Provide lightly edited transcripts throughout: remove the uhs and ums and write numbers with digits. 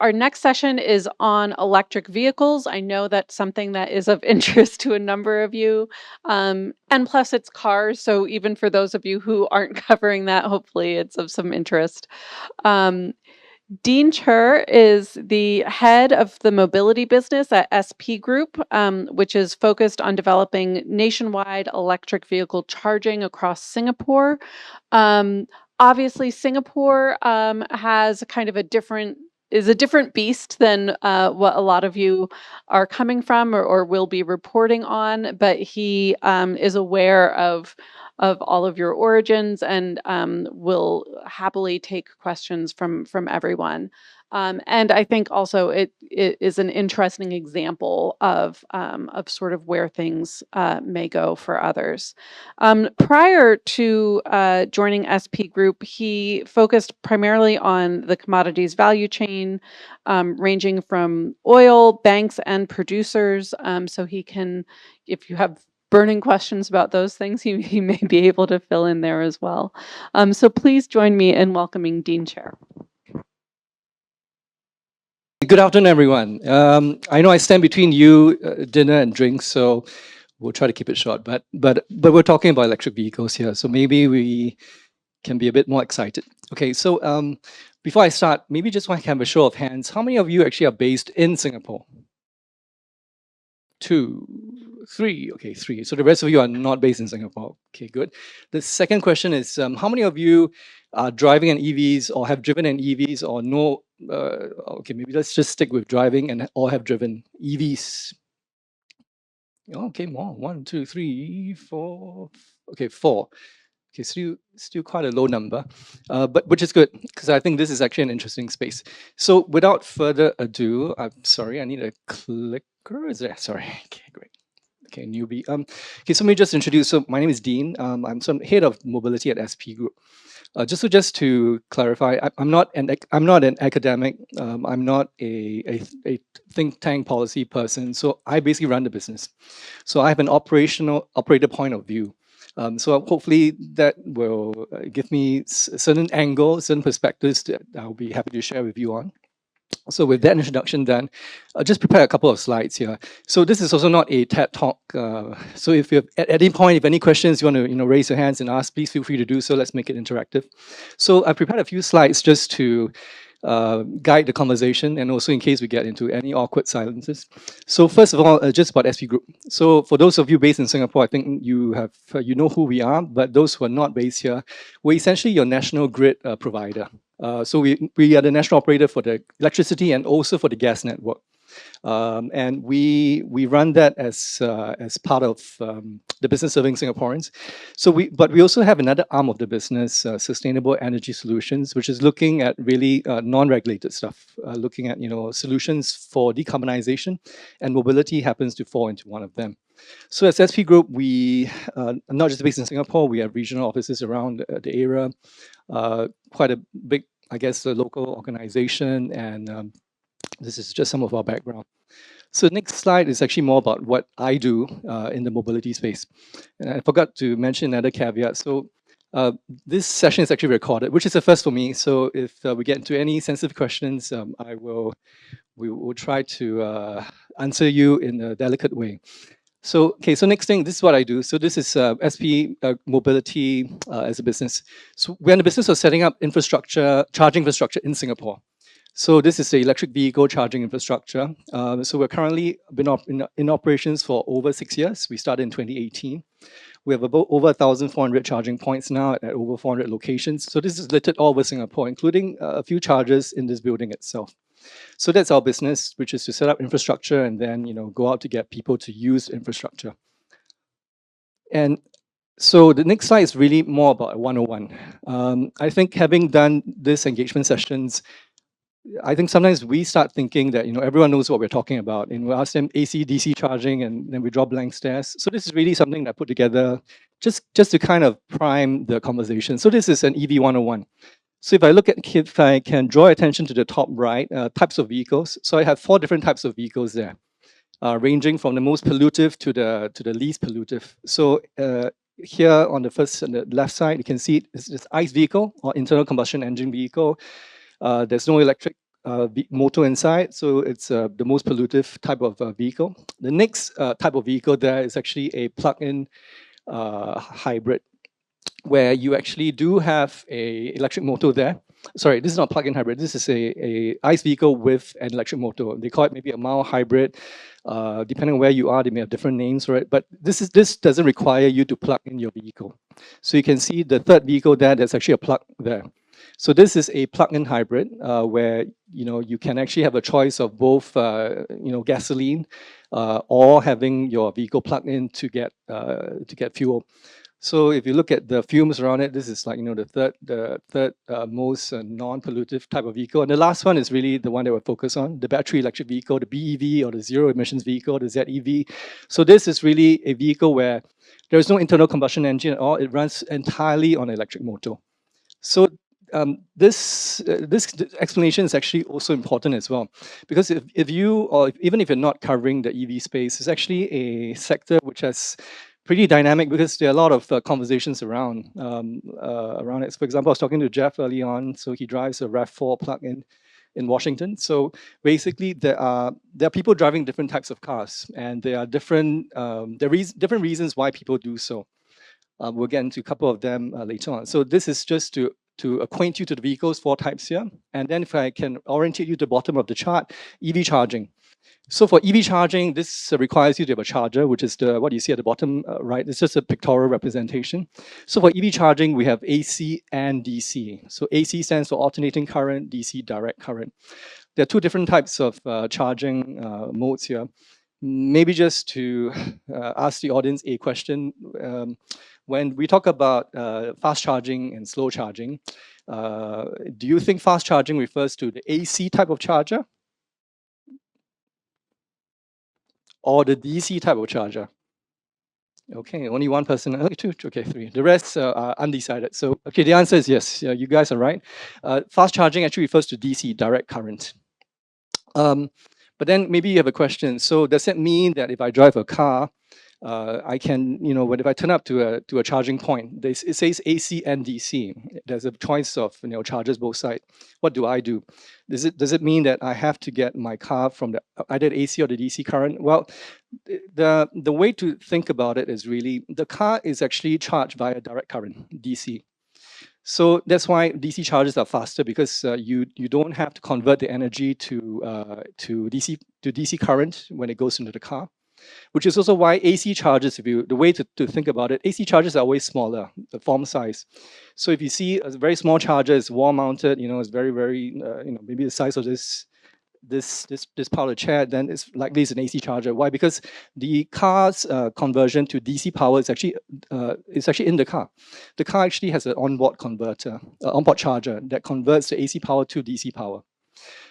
our next session is on electric vehicles. I know that's something that is of interest to a number of you. And plus it's cars, so even for those of you who aren't covering that, hopefully it's of some interest. Dean Cher is the head of the mobility business at SP Group, which is focused on developing nationwide electric vehicle charging across Singapore. Obviously, Singapore has kind of a different beast than what a lot of you are coming from or will be reporting on, but he is aware of all of your origins and will happily take questions from everyone. And I think also it is an interesting example of sort of where things may go for others. Prior to joining SP Group, he focused primarily on the commodities value chain, ranging from oil, banks, and producers. So he can, if you have burning questions about those things, he may be able to fill in there as well. So please join me in welcoming Dean Cher. Good afternoon, everyone. I know I stand between you, dinner and drinks, so we'll try to keep it short. But we're talking about electric vehicles here, so maybe we can be a bit more excited. Okay, so before I start, maybe just want to have a show of hands. How many of you actually are based in Singapore? 2, 3. Okay, 3. So the rest of you are not based in Singapore. Okay, good. The second question is, how many of you are driving an EVs or have driven an EVs or know? Okay, maybe let's just stick with driving and or have driven EVs. Okay, more. 1, 2, 3, 4. Okay, 4. Okay, still quite a low number, but which is good because I think this is actually an interesting space. So without further ado, I'm sorry, I need a clicker. Is there? Sorry. Okay, great. Okay, newbie. Okay, so let me just introduce. So my name is Dean. I'm some head of mobility at SP Group. Just to clarify, I'm not an academic. I'm not a think tank policy person. So I basically run the business. So I have an operator point of view. So hopefully that will give me certain angles, certain perspectives that I'll be happy to share with you on. So with that introduction done, I'll just prepare a couple of slides here. So this is also not a TED Talk. So if you at any point, if any questions you want to raise your hands and ask, please feel free to do so. Let's make it interactive. So I prepared a few slides just to guide the conversation and also in case we get into any awkward silences. So first of all, just about SP Group. So for those of you based in Singapore, I think you know who we are, but those who are not based here, we're essentially your national grid provider. So we are the national operator for the electricity and also for the gas network. And we run that as part of the business serving Singaporeans. But we also have another arm of the business, Sustainable Energy Solutions, which is looking at really non-regulated stuff, looking at solutions for decarbonization, and mobility happens to fall into one of them. So as SP Group, we are not just based in Singapore, we have regional offices around the area, quite a big, I guess, local organization, and this is just some of our background. So the next slide is actually more about what I do in the mobility space. And I forgot to mention another caveat. So this session is actually recorded, which is a first for me. So if we get into any sensitive questions, we will try to answer you in a delicate way. So, okay, so next thing, this is what I do. So this is SP Mobility as a business. So we're in the business of setting up charging infrastructure in Singapore. So this is the electric vehicle charging infrastructure. So we're currently been in operations for over 6 years. We started in 2018. We have about over 1,400 charging points now at over 400 locations. So this is littered all over Singapore, including a few chargers in this building itself. So that's our business, which is to set up infrastructure and then go out to get people to use infrastructure. And so the next slide is really more about 101. I think having done this engagement sessions, I think sometimes we start thinking that everyone knows what we're talking about, and we ask them AC, DC charging, and then we draw blank stares. So this is really something that I put together just to kind of prime the conversation. So this is an EV 101. So if I can draw attention to the top right, types of vehicles. So I have 4 different types of vehicles there, ranging from the most pollutive to the least pollutive. So here on the left side, you can see it's this ICE vehicle or internal combustion engine vehicle. There's no electric motor inside, so it's the most pollutive type of vehicle. The next type of vehicle there is actually a plug-in hybrid, where you actually do have a electric motor there. Sorry, this is not plug-in hybrid. This is a ICE vehicle with an electric motor. They call it maybe a mild hybrid. Depending on where you are, they may have different names for it. But this doesn't require you to plug in your vehicle. So you can see the third vehicle there. There's actually a plug there. So this is a plug-in hybrid where you can actually have a choice of both gasoline or having your vehicle plugged in to get fuel. So if you look at the fumes around it, this is like the third most non-pollutive type of vehicle. And the last one is really the one that we're focused on, the battery electric vehicle, the BEV or the zero emissions vehicle, the ZEV. So this is really a vehicle where there is no internal combustion engine at all. It runs entirely on an electric motor. So this explanation is actually also important as well, because if you, or even if you're not covering the EV space, it's actually a sector which has pretty dynamic, because there are a lot of conversations around it. So for example, I was talking to Jeff early on, so he drives a RAV4 plug-in in Washington. So basically, there are people driving different types of cars, and there are different different reasons why people do so. We'll get into a couple of them later on. So this is just to acquaint you to the vehicles, 4 types here. And then if I can orientate you to the bottom of the chart, EV charging. So for EV charging, this requires you to have a charger, which is what you see at the bottom right. It's just a pictorial representation. So for EV charging, we have AC and DC. So AC stands for alternating current, DC direct current. There are 2 different types of charging modes here. Maybe just to ask the audience a question. When we talk about fast charging and slow charging, do you think fast charging refers to the AC type of charger or the DC type of charger? Okay, only 1 person. Okay, 2, okay, 3. The rest are undecided. So, okay, the answer is yes. Yeah, you guys are right. Fast charging actually refers to DC, direct current. But then maybe you have a question. So does that mean that if I drive a car, I can, if I turn up to a charging point, it says AC and DC. There's a choice of chargers both sides. What do I do? Does it mean that I have to get my car from either the AC or the DC current? Well, the way to think about it is really the car is actually charged via direct current, DC. So that's why DC chargers are faster, because you don't have to convert the energy to DC current when it goes into the car. Which is also why AC chargers, the way to think about it, AC chargers are always smaller, the form size. So if you see a very small charger, it's wall mounted, it's very, very, maybe the size of this part of the chair, then it's likely it's an AC charger. Why? Because the car's conversion to DC power is actually in the car. The car actually has an onboard converter, onboard charger that converts the AC power to DC power.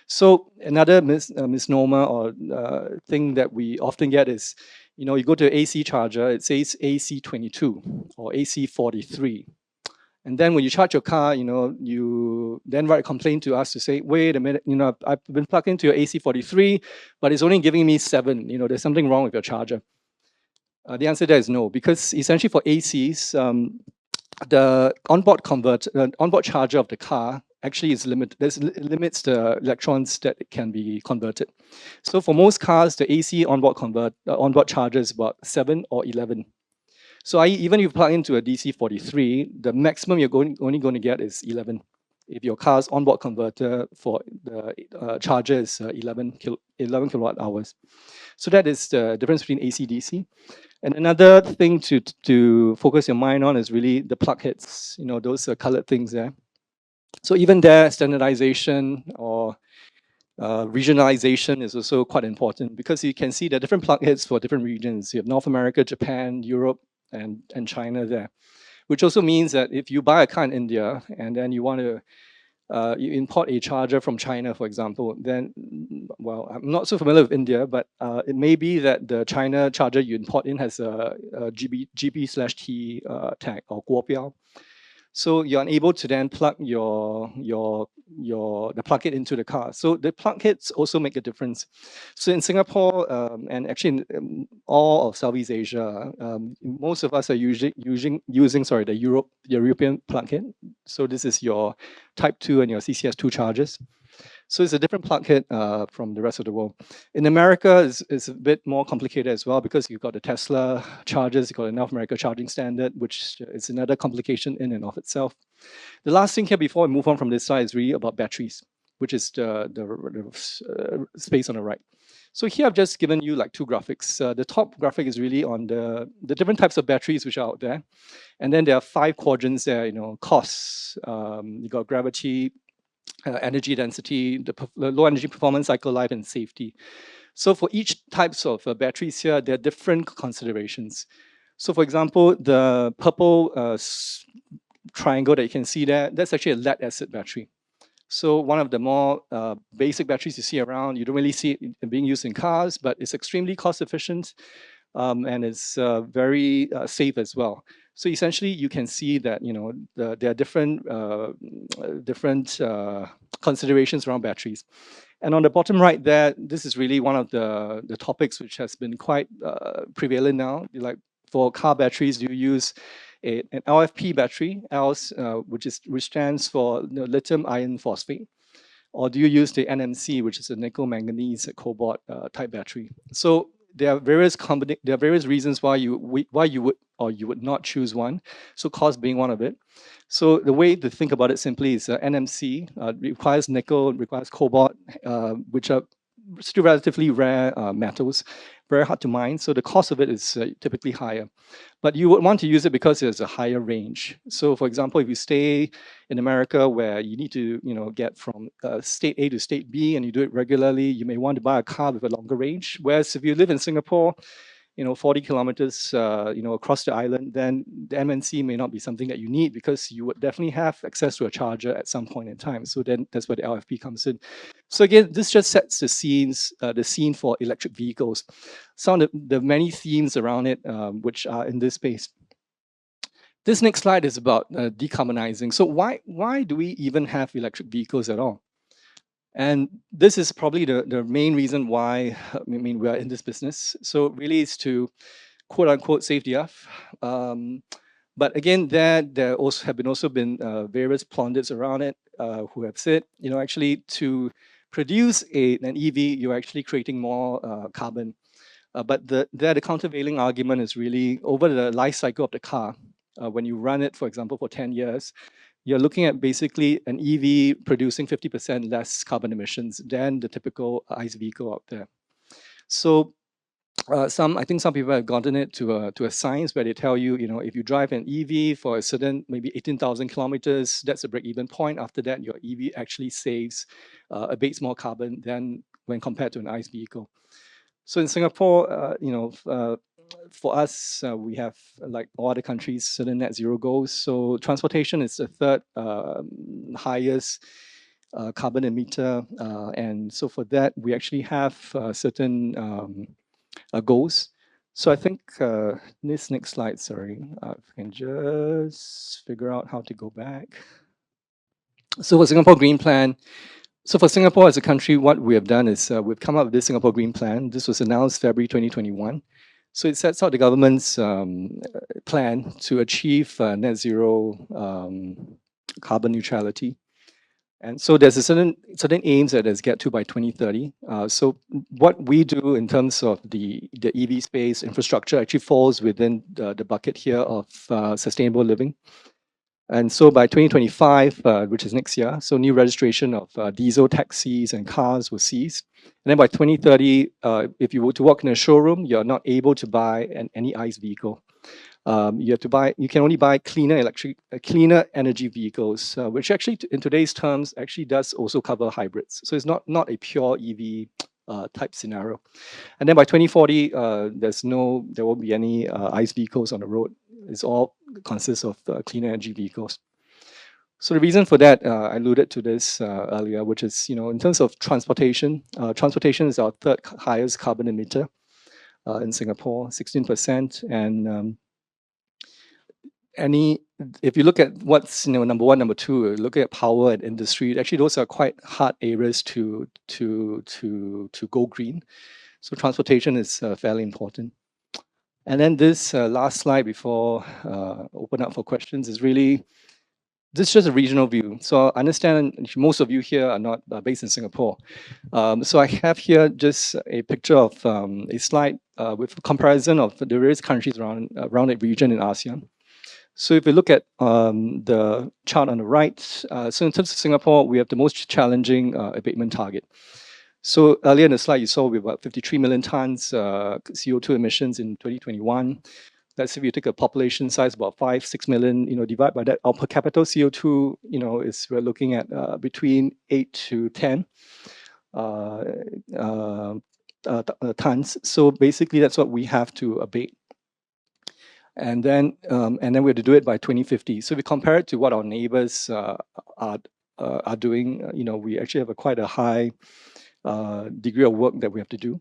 So another misnomer or thing that we often get is, you go to an AC charger, it says AC22 or AC43. And then when you charge your car, you then write a complaint to us to say, wait a minute, I've been plugged into your AC43, but it's only giving me 7. There's something wrong with your charger. The answer there is no, because essentially for ACs, the onboard charger of the car actually is limited. It limits the electrons that can be converted. So for most cars, the AC onboard charger is about 7 or 11. So even if you plug into a DC43, the maximum you're only going to get is 11. If your car's onboard converter for the charger is 11 kilowatt hours. So that is the difference between AC DC. And another thing to focus your mind on is really the plug heads, those colored things there. So even there, standardization or regionalization is also quite important, because you can see there are different plug heads for different regions. You have North America, Japan, Europe, and China there, which also means that if you buy a car in India and then you want to you import a charger from China, for example, then, well, I'm not so familiar with India, but it may be that the China charger you import in has a GB/T tag or guobiao. So you're unable to then plug the plug it into the car. So the plug heads also make a difference. So in Singapore and actually in all of Southeast Asia, most of us are using the European plug head. So this is your Type 2 and your CCS2 chargers. So it's a different plug kit from the rest of the world. In America, it's a bit more complicated as well because you've got the Tesla chargers, you've got the North America charging standard, which is another complication in and of itself. The last thing here before we move on from this slide is really about batteries, which is the space on the right. So here I've just given you like two graphics. The top graphic is really on the different types of batteries which are out there. And then there are 5 quadrants there, costs, you got gravity, energy density, the low energy performance, cycle life, and safety. So for each types of batteries here, there are different considerations. So for example, the purple triangle that you can see there, that's actually a lead acid battery. So one of the more basic batteries you see around, you don't really see it being used in cars, but it's extremely cost efficient and it's very safe as well. So essentially, you can see that there are different considerations around batteries. And on the bottom right there, this is really one of the topics which has been quite prevalent now. Like for car batteries, do you use an LFP battery, which stands for lithium iron phosphate, or do you use the NMC, which is a nickel manganese cobalt type battery? So there are various reasons why you would or you would not choose one. So cost being one of it. So the way to think about it simply is NMC requires nickel, requires cobalt, which are still relatively rare metals, very hard to mine. So the cost of it is typically higher. But you would want to use it because there's a higher range. So for example, if you stay in America where you need to get from state A to state B and you do it regularly, you may want to buy a car with a longer range. Whereas if you live in Singapore, 40 kilometers, across the island, then the MNC may not be something that you need because you would definitely have access to a charger at some point in time. So then that's where the LFP comes in. So again, this just sets the scene for electric vehicles. Some of the many themes around it, which are in this space. This next slide is about decarbonizing. So why do we even have electric vehicles at all? And this is probably the main reason why we are in this business. So really it's to quote unquote save the earth. But again, there also have been various pundits around it who have said, actually to produce an EV, you're actually creating more carbon. But the countervailing argument is really over the life cycle of the car. When you run it, for example, for 10 years, you're looking at basically an EV producing 50% less carbon emissions than the typical ICE vehicle out there. So I think some people have gotten it to a science where they tell you, if you drive an EV for a certain maybe 18,000 kilometers, that's a break-even point. After that, your EV actually saves a bit more carbon than when compared to an ICE vehicle. So in Singapore, for us, we have, like all other countries, certain net zero goals. So transportation is the third highest carbon emitter. And so for that, we actually have certain goals. So I think this next slide, sorry, if I can just figure out how to go back. So for Singapore Green Plan, so for Singapore as a country, what we have done is we've come up with this Singapore Green Plan. This was announced February 2021. So it sets out the government's plan to achieve net zero carbon neutrality. And so there's a certain aims that is get to by 2030. So what we do in terms of the EV space infrastructure actually falls within the bucket here of sustainable living. And so by 2025, which is next year, so new registration of diesel taxis and cars will cease. And then by 2030, if you were to walk in a showroom, you're not able to buy any ICE vehicle. You can only buy cleaner energy vehicles, which actually in today's terms actually does also cover hybrids. So it's not a pure EV type scenario. And then by 2040, there won't be any ICE vehicles on the road. It's all consists of clean energy vehicles. So the reason for that, I alluded to this earlier, which is, in terms of transportation, transportation is our third highest carbon emitter in Singapore, 16%. And if you look at what's number one, number two, look at power and industry, actually those are quite hard areas to go green. So transportation is fairly important. And then this last slide before open up for questions is really this is just a regional view. So I understand most of you here are not based in Singapore. So I have here just a picture of a slide with a comparison of the various countries around the region in ASEAN. So if you look at the chart on the right, so in terms of Singapore, we have the most challenging abatement target. So earlier in the slide, you saw we have about 53 million tons CO2 emissions in 2021. That's if you take a population size about 5-6 million, divide by that, our per capita CO2, we're looking at between 8 to 10 tons. So basically, that's what we have to abate. And then we have to do it by 2050. So we compare it to what our neighbors are doing. We actually have quite a high degree of work that we have to do.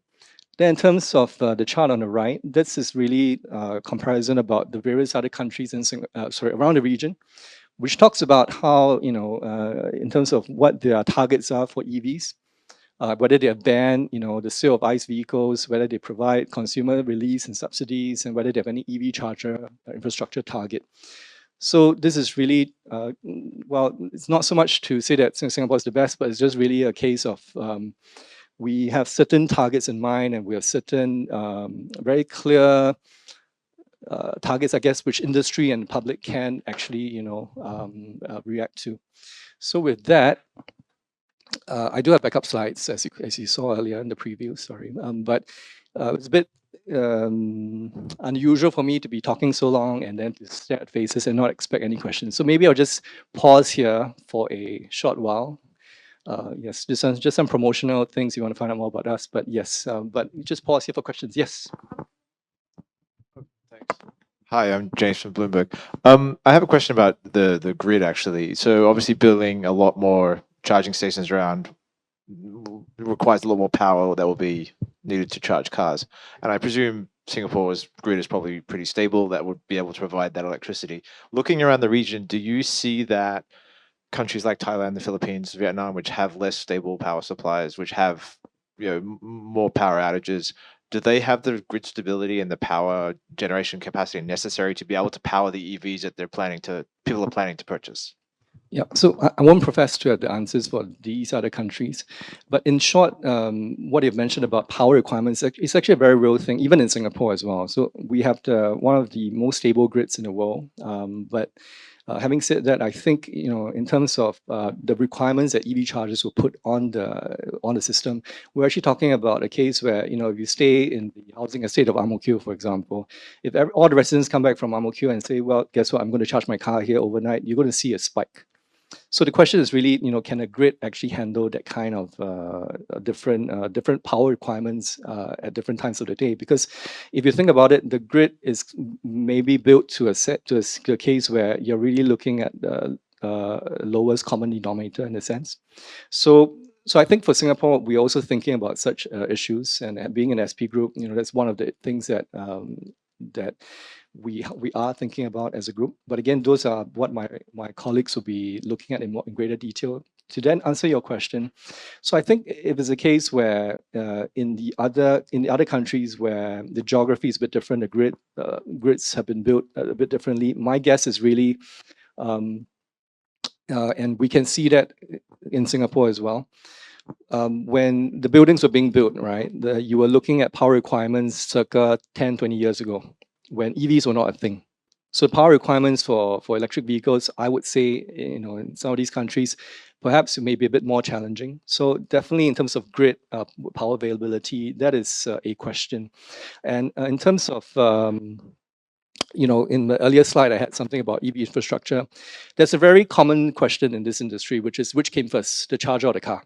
Then in terms of the chart on the right, this is really a comparison about the various other countries around the region, which talks about how, in terms of what their targets are for EVs, whether they ban, the sale of ICE vehicles, whether they provide consumer release and subsidies, and whether they have any EV charger infrastructure target. So this is really, well, it's not so much to say that Singapore is the best, but it's just really a case of we have certain targets in mind, and we have certain very clear targets, I guess, which industry and public can actually, react to. So with that, I do have backup slides, as you saw earlier in the preview, sorry. But it's a bit unusual for me to be talking so long and then to stare at faces and not expect any questions. So maybe I'll just pause here for a short while. Yes, just some promotional things you want to find out more about us, but yes, but just pause here for questions. Yes. Thanks. Hi, I'm James from Bloomberg. I have a question about the grid actually. So obviously building a lot more charging stations around requires a lot more power that will be needed to charge cars. And I presume Singapore's grid is probably pretty stable that would be able to provide that electricity. Looking around the region, do you see that countries like Thailand, the Philippines, Vietnam, which have less stable power supplies, which have more power outages, do they have the grid stability and the power generation capacity necessary to be able to power the EVs that people are planning to purchase? Yeah, so I won't profess to have the answers for these other countries, but in short, what you've mentioned about power requirements is actually a very real thing, even in Singapore as well. So we have one of the most stable grids in the world, but having said that, I think in terms of the requirements that EV chargers will put on the system, we're actually talking about a case where if you stay in the housing estate of Ang Mo Kio, for example, if all the residents come back from Ang Mo Kio and say, well, guess what, I'm going to charge my car here overnight, you're going to see a spike. So the question is really, can a grid actually handle that kind of different power requirements at different times of the day? Because if you think about it, the grid is maybe built to a case where you're really looking at the lowest common denominator in a sense. So I think for Singapore, we're also thinking about such issues, and being an SP group, that's one of the things that that we are thinking about as a group. But again, those are what my colleagues will be looking at in greater detail. To then answer your question, so I think if it's a case where in the other countries where the geography is a bit different, the grids have been built a bit differently. My guess is really, and we can see that in Singapore as well. When the buildings were being built, right, you were looking at power requirements circa 10, 20 years ago, when EVs were not a thing. So power requirements for electric vehicles, I would say, in some of these countries, perhaps it may be a bit more challenging. So definitely in terms of grid power availability, that is a question. And in terms of in the earlier slide, I had something about EV infrastructure. There's a very common question in this industry, which is which came first, the charger or the car?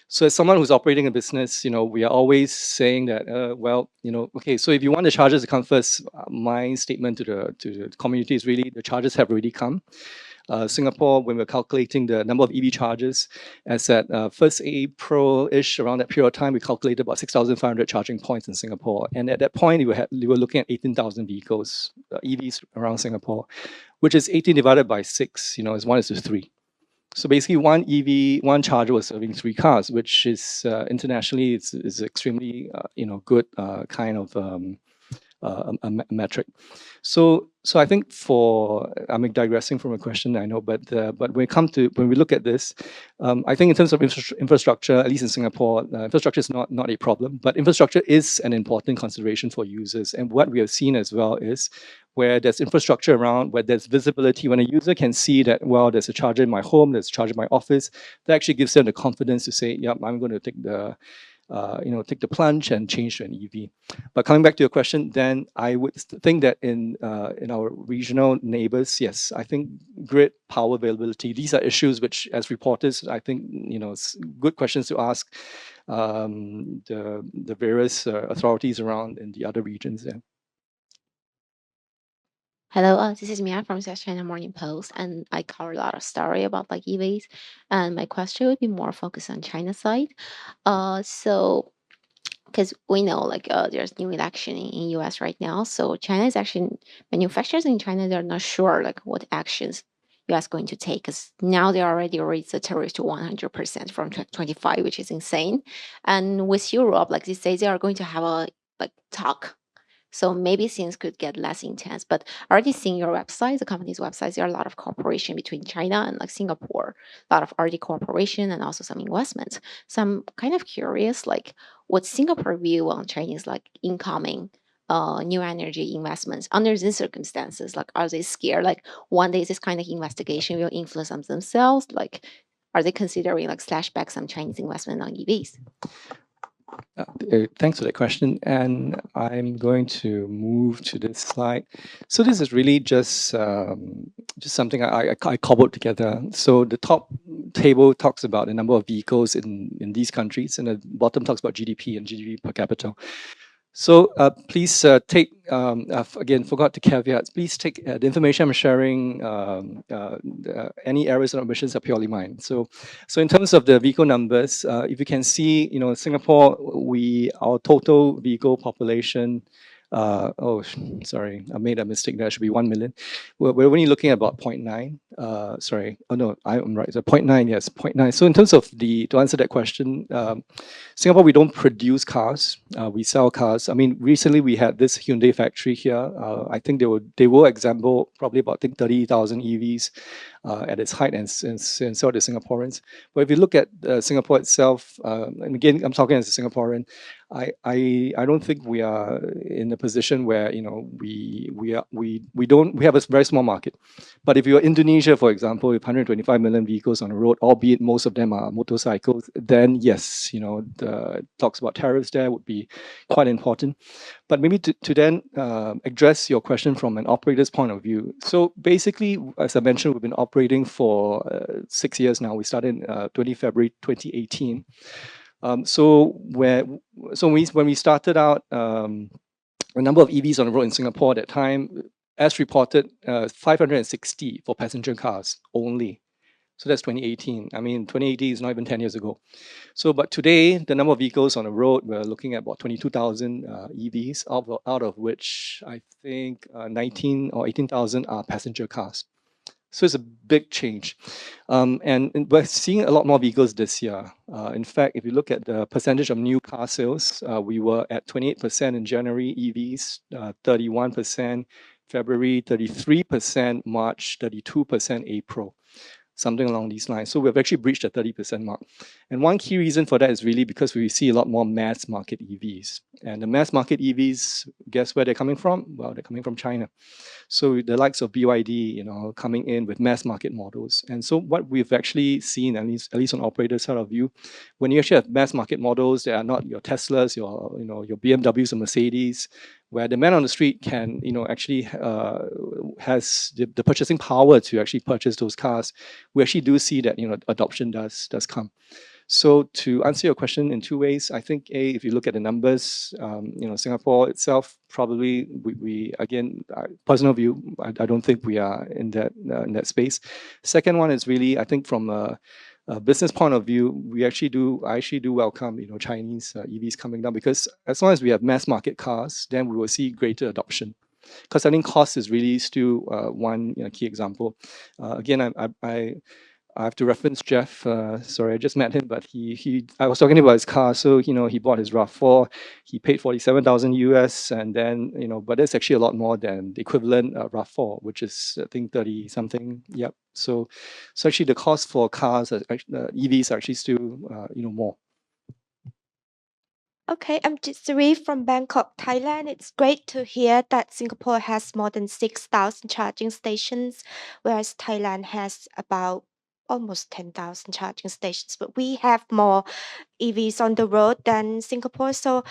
So as someone who's operating a business, we are always saying that, well, okay, so if you want the chargers to come first, my statement to the community is really the chargers have already come. Singapore, when we're calculating the number of EV chargers, as at 1st April-ish, around that period of time, we calculated about 6,500 charging points in Singapore. And at that point, we were looking at 18,000 vehicles, EVs around Singapore, which is 18 divided by 6, is 1:3. So basically, one charger was serving 3 cars, which is internationally is extremely good kind of a metric. So So I think I'm digressing from a question, I know, but when we look at this, I think in terms of infrastructure, at least in Singapore, infrastructure is not a problem, but infrastructure is an important consideration for users. And what we have seen as well is where there's infrastructure around, where there's visibility, when a user can see that, well, there's a charger in my home, there's a charger in my office, that actually gives them the confidence to say, yeah, I'm going to take the plunge and change to an EV. But coming back to your question, then I would think that in our regional neighbors, yes, I think grid power availability, these are issues which, as reporters, I think it's good questions to ask the various authorities around in the other regions. Yeah. Hello, this is Mia from South China Morning Post, and I cover a lot of story about like EVs. And my question would be more focused on China side. So because we know like there's new election in US right now, so China is actually manufacturers in China they're not sure like what actions US going to take because now they already raised the tariff to 100% from 25, which is insane. And with Europe, like they say they are going to have a like talk, so maybe things could get less intense. But already seeing your website, the company's websites, there are a lot of cooperation between China and like Singapore, a lot of already cooperation and also some investments. So I'm kind of curious, like what's Singapore view on Chinese like incoming new energy investments under these circumstances? Like are they scared? Like one day this kind of investigation will influence them themselves? Like are they considering like slash back some Chinese investment on EVs? Thanks for that question. And I'm going to move to this slide. So this is really just something I cobbled together. So the top table talks about the number of vehicles in these countries, and the bottom talks about GDP and GDP per capita. So please take, again, forgot to caveat, please take the information I'm sharing, any errors or omissions are purely mine. So in terms of the vehicle numbers, if you can see, Singapore, our total vehicle population, sorry, I made a mistake. There should be 1 million. We're only looking at about 0.9. Sorry, oh no, I'm right. So 0.9, yes, 0.9. So in terms of to answer that question, Singapore, we don't produce cars. We sell cars. I mean, recently we had this Hyundai factory here. I think they will example probably about 30,000 EVs at its height and sell to Singaporeans. But if you look at Singapore itself, and again, I'm talking as a Singaporean, I don't think we are in a position where we have a very small market. But if you're Indonesia, for example, with 125 million vehicles on the road, albeit most of them are motorcycles, then yes, the talks about tariffs there would be quite important. But maybe to then address your question from an operator's point of view. So basically, as I mentioned, we've been operating for 6 years now. We started in 20 February 2018. So when we started out, the number of EVs on the road in Singapore at that time, as reported, 560 for passenger cars only. So that's 2018. I mean, 2018 is not even 10 years ago. So, but today, the number of vehicles on the road, we're looking at about 22,000 EVs, out of which I think 19 or 18,000 are passenger cars. So it's a big change. And we're seeing a lot more vehicles this year. In fact, if you look at the percentage of new car sales, we were at 28% in January, EVs, 31% February, 33% March, 32% April, something along these lines. So we've actually breached the 30% mark. And one key reason for that is really because we see a lot more mass market EVs. And the mass market EVs, guess where they're coming from? Well, they're coming from China. So the likes of BYD, coming in with mass market models. And so what we've actually seen, at least on operator side of view, when you actually have mass market models, they are not your Teslas, your BMWs or Mercedes, where the man on the street can, actually has the purchasing power to actually purchase those cars. We actually do see that, adoption does come. So to answer your question in two ways, I think if you look at the numbers, Singapore itself, probably we again, personal view, I don't think we are in that space. Second one is really, I think from a business point of view, I actually do welcome, Chinese EVs coming down, because as long as we have mass market cars, then we will see greater adoption. Because I think cost is really still one key example. Again, I have to reference Jeff. Sorry, I just met him, but I was talking about his car. So he bought his RAV4. He paid 47,000 US, and then but that's actually a lot more than the equivalent RAV4, which is I think 30 something. Yep. So actually the cost for cars, EVs, are actually still more. Okay, I'm Jisri from Bangkok, Thailand. It's great to hear that Singapore has more than 6,000 charging stations, whereas Thailand has about almost 10,000 charging stations. But we have more EVs on the road than Singapore. So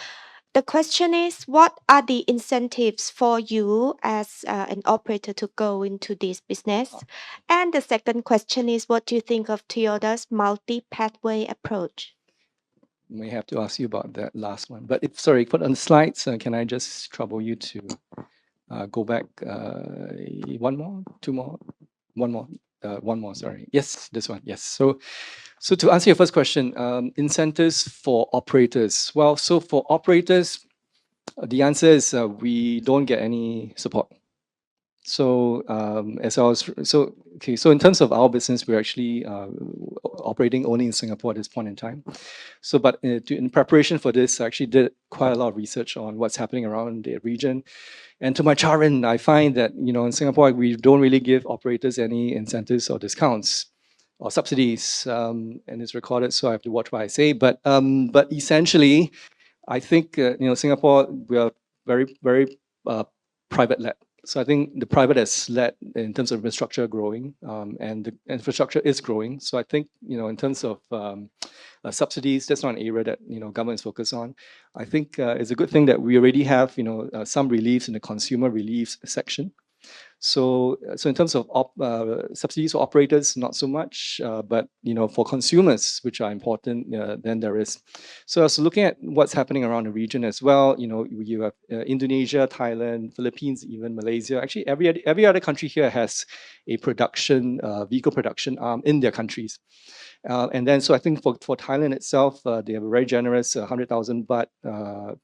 the question is, what are the incentives for you as an operator to go into this business? And the second question is, what do you think of Toyota's multi-pathway approach? May have to ask you about that last one. But sorry, put on the slides. Can I just trouble you to go back one more, two more, one more. Sorry. Yes, this one. Yes. So to answer your first question, incentives for operators. Well, so for operators, the answer is we don't get any support. So so in terms of our business, we're actually operating only in Singapore at this point in time. So, but in preparation for this, I actually did quite a lot of research on what's happening around the region. And to my chagrin, I find that in Singapore we don't really give operators any incentives or discounts or subsidies, and it's recorded, so I have to watch what I say. But essentially, I think Singapore, we are very very private-led. So I think the private has led in terms of infrastructure growing, and the infrastructure is growing. So I think in terms of subsidies, that's not an area that government is focused on. I think it's a good thing that we already have some reliefs in the consumer reliefs section. So in terms of subsidies for operators, not so much, but for consumers, which are important, then there is. So I was looking at what's happening around the region as well. You have Indonesia, Thailand, Philippines, even Malaysia. Actually, every other country here has a vehicle production arm in their countries. And then, so I think for Thailand itself, they have a very generous 100,000 baht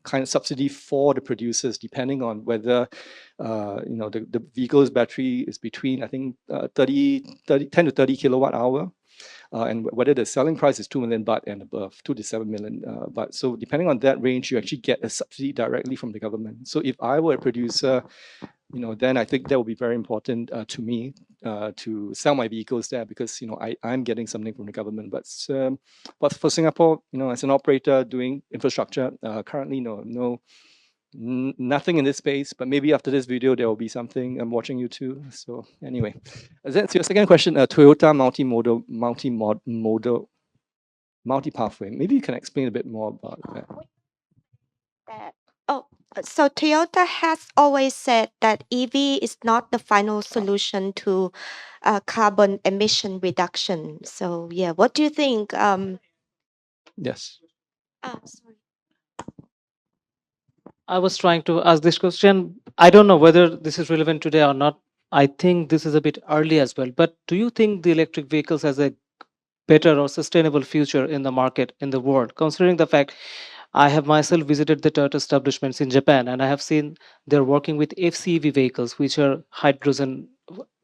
kind of subsidy for the producers, depending on whether the vehicle's battery is between, I think, 10 to 30 kilowatt hour. And whether the selling price is 2 million baht and above, 2 to 7 million baht. So depending on that range, you actually get a subsidy directly from the government. So if I were a producer, then I think that would be very important to me to sell my vehicles there, because I'm getting something from the government. But for Singapore, as an operator doing infrastructure, currently nothing in this space. But maybe after this video there will be something. I'm watching you too. So anyway, that's your second question. Toyota multi-pathway. Maybe you can explain a bit more about that. So Toyota has always said that EV is not the final solution to carbon emission reduction. So yeah, what do you think? Yes. Sorry. I was trying to ask this question. I don't know whether this is relevant today or not. I think this is a bit early as well. But do you think the electric vehicles has a better or sustainable future in the market, in the world, considering the fact I have myself visited the Toyota establishments in Japan, and I have seen they're working with FCEV vehicles, which are hydrogen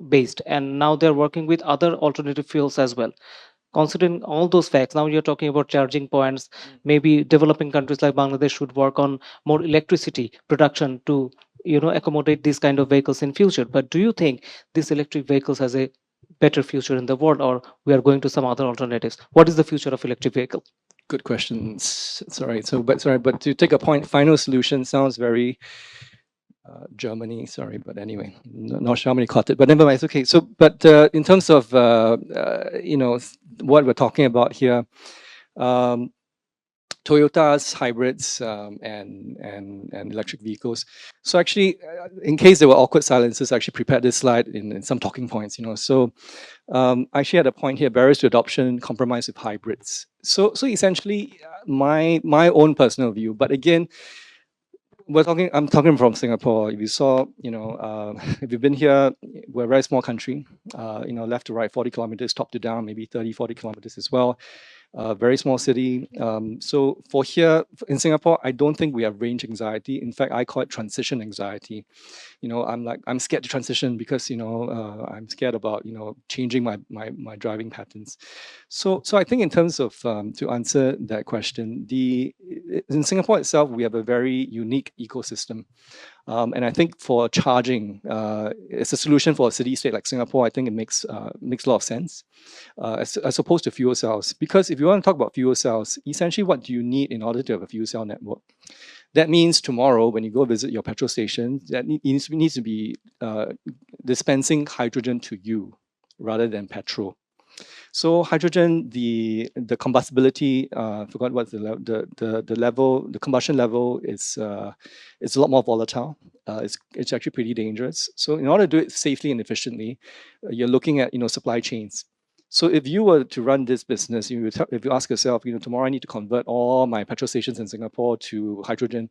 based, and now they're working with other alternative fuels as well. Considering all those facts, now you're talking about charging points. Maybe developing countries like Bangladesh should work on more electricity production to accommodate these kind of vehicles in future. But do you think these electric vehicles has a better future in the world, or we are going to some other alternatives? What is the future of electric vehicle? Good questions. Sorry. But to take a point, final solution sounds very Germany. Sorry, but anyway, not sure how many caught it. But never mind. It's okay. So, but in terms of what we're talking about here, Toyota's hybrids and electric vehicles. So actually, in case there were awkward silences, I actually prepared this slide in some talking points. So I actually had a point here: barriers to adoption, compromise with hybrids. So essentially, my own personal view. But again, I'm talking from Singapore. If you saw, if you've been here, we're a very small country. Left to right, 40 kilometers, top to down, maybe 30, 40 kilometers as well. very small city. So for here in Singapore, I don't think we have range anxiety. In fact, I call it transition anxiety. I'm scared to transition because I'm scared about changing my driving patterns. So I think in terms of to answer that question, in Singapore itself we have a very unique ecosystem. And I think for charging, it's a solution for a city state like Singapore. I think it makes a lot of sense, as opposed to fuel cells. Because if you want to talk about fuel cells, essentially what do you need in order to have a fuel cell network? That means tomorrow when you go visit your petrol station, that needs to be dispensing hydrogen to you rather than petrol. So hydrogen, the combustibility, forgot what's the level, the combustion level is a lot more volatile. It's actually pretty dangerous. So in order to do it safely and efficiently, you're looking at supply chains. So if you were to run this business, if you ask yourself, tomorrow I need to convert all my petrol stations in Singapore to hydrogen,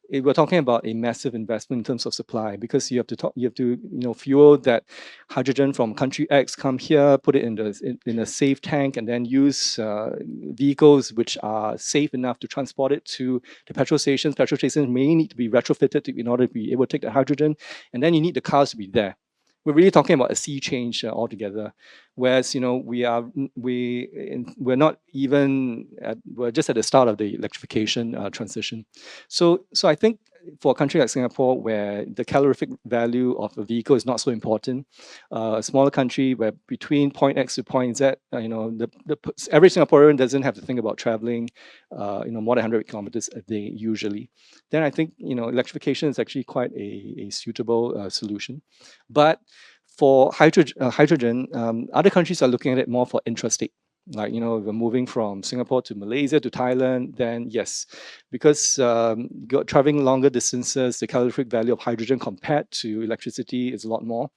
we're talking about a massive investment in terms of supply, because you have to fuel that hydrogen from country X, come here, put it in a safe tank, and then use vehicles which are safe enough to transport it to the petrol stations. Petrol stations may need to be retrofitted in order to be able to take the hydrogen, and then you need the cars to be there. We're really talking about a sea change altogether. Whereas we're not even we're just at the start of the electrification transition. So I think for a country like Singapore, where the calorific value of a vehicle is not so important, a smaller country where between point X to point Z, the average Singaporean doesn't have to think about traveling, more than 100 kilometers a day usually. Then I think electrification is actually quite a suitable solution. But for hydrogen, other countries are looking at it more for intrastate. Like, if we're moving from Singapore to Malaysia to Thailand, then yes, because traveling longer distances, the calorific value of hydrogen compared to electricity is a lot more.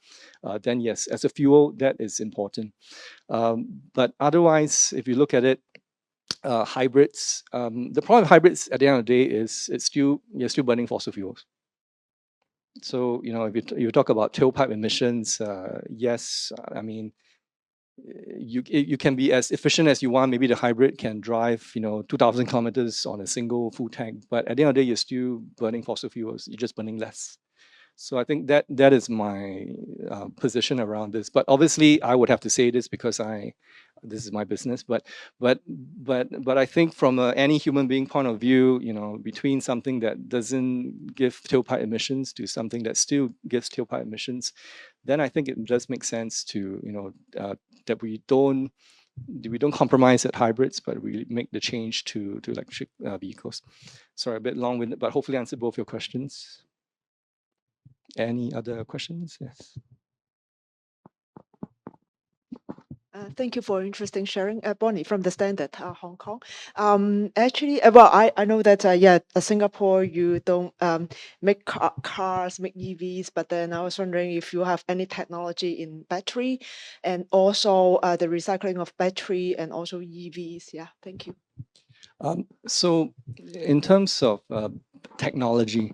Then yes, as a fuel, that is important. But otherwise, if you look at it, hybrids, the problem with hybrids at the end of the day is you're still burning fossil fuels. So, if you talk about tailpipe emissions, yes, I mean, you can be as efficient as you want. Maybe the hybrid can drive 2,000 kilometers on a single full tank, but at the end of the day, you're still burning fossil fuels. You're just burning less. So I think that is my position around this. But obviously, I would have to say this because this is my business. But I think from any human being point of view, between something that doesn't give tailpipe emissions to something that still gives tailpipe emissions, then I think it does make sense to that we don't compromise at hybrids, but we make the change to electric vehicles. Sorry, a bit long-winded, but hopefully answered both your questions. Any other questions? Yes. Thank you for interesting sharing. Bonnie from the Standard, Hong Kong. Actually, well, I know that, Singapore, you don't make cars, make EVs, but then I was wondering if you have any technology in battery and also the recycling of battery and also EVs. Yeah, thank you. So in terms of technology,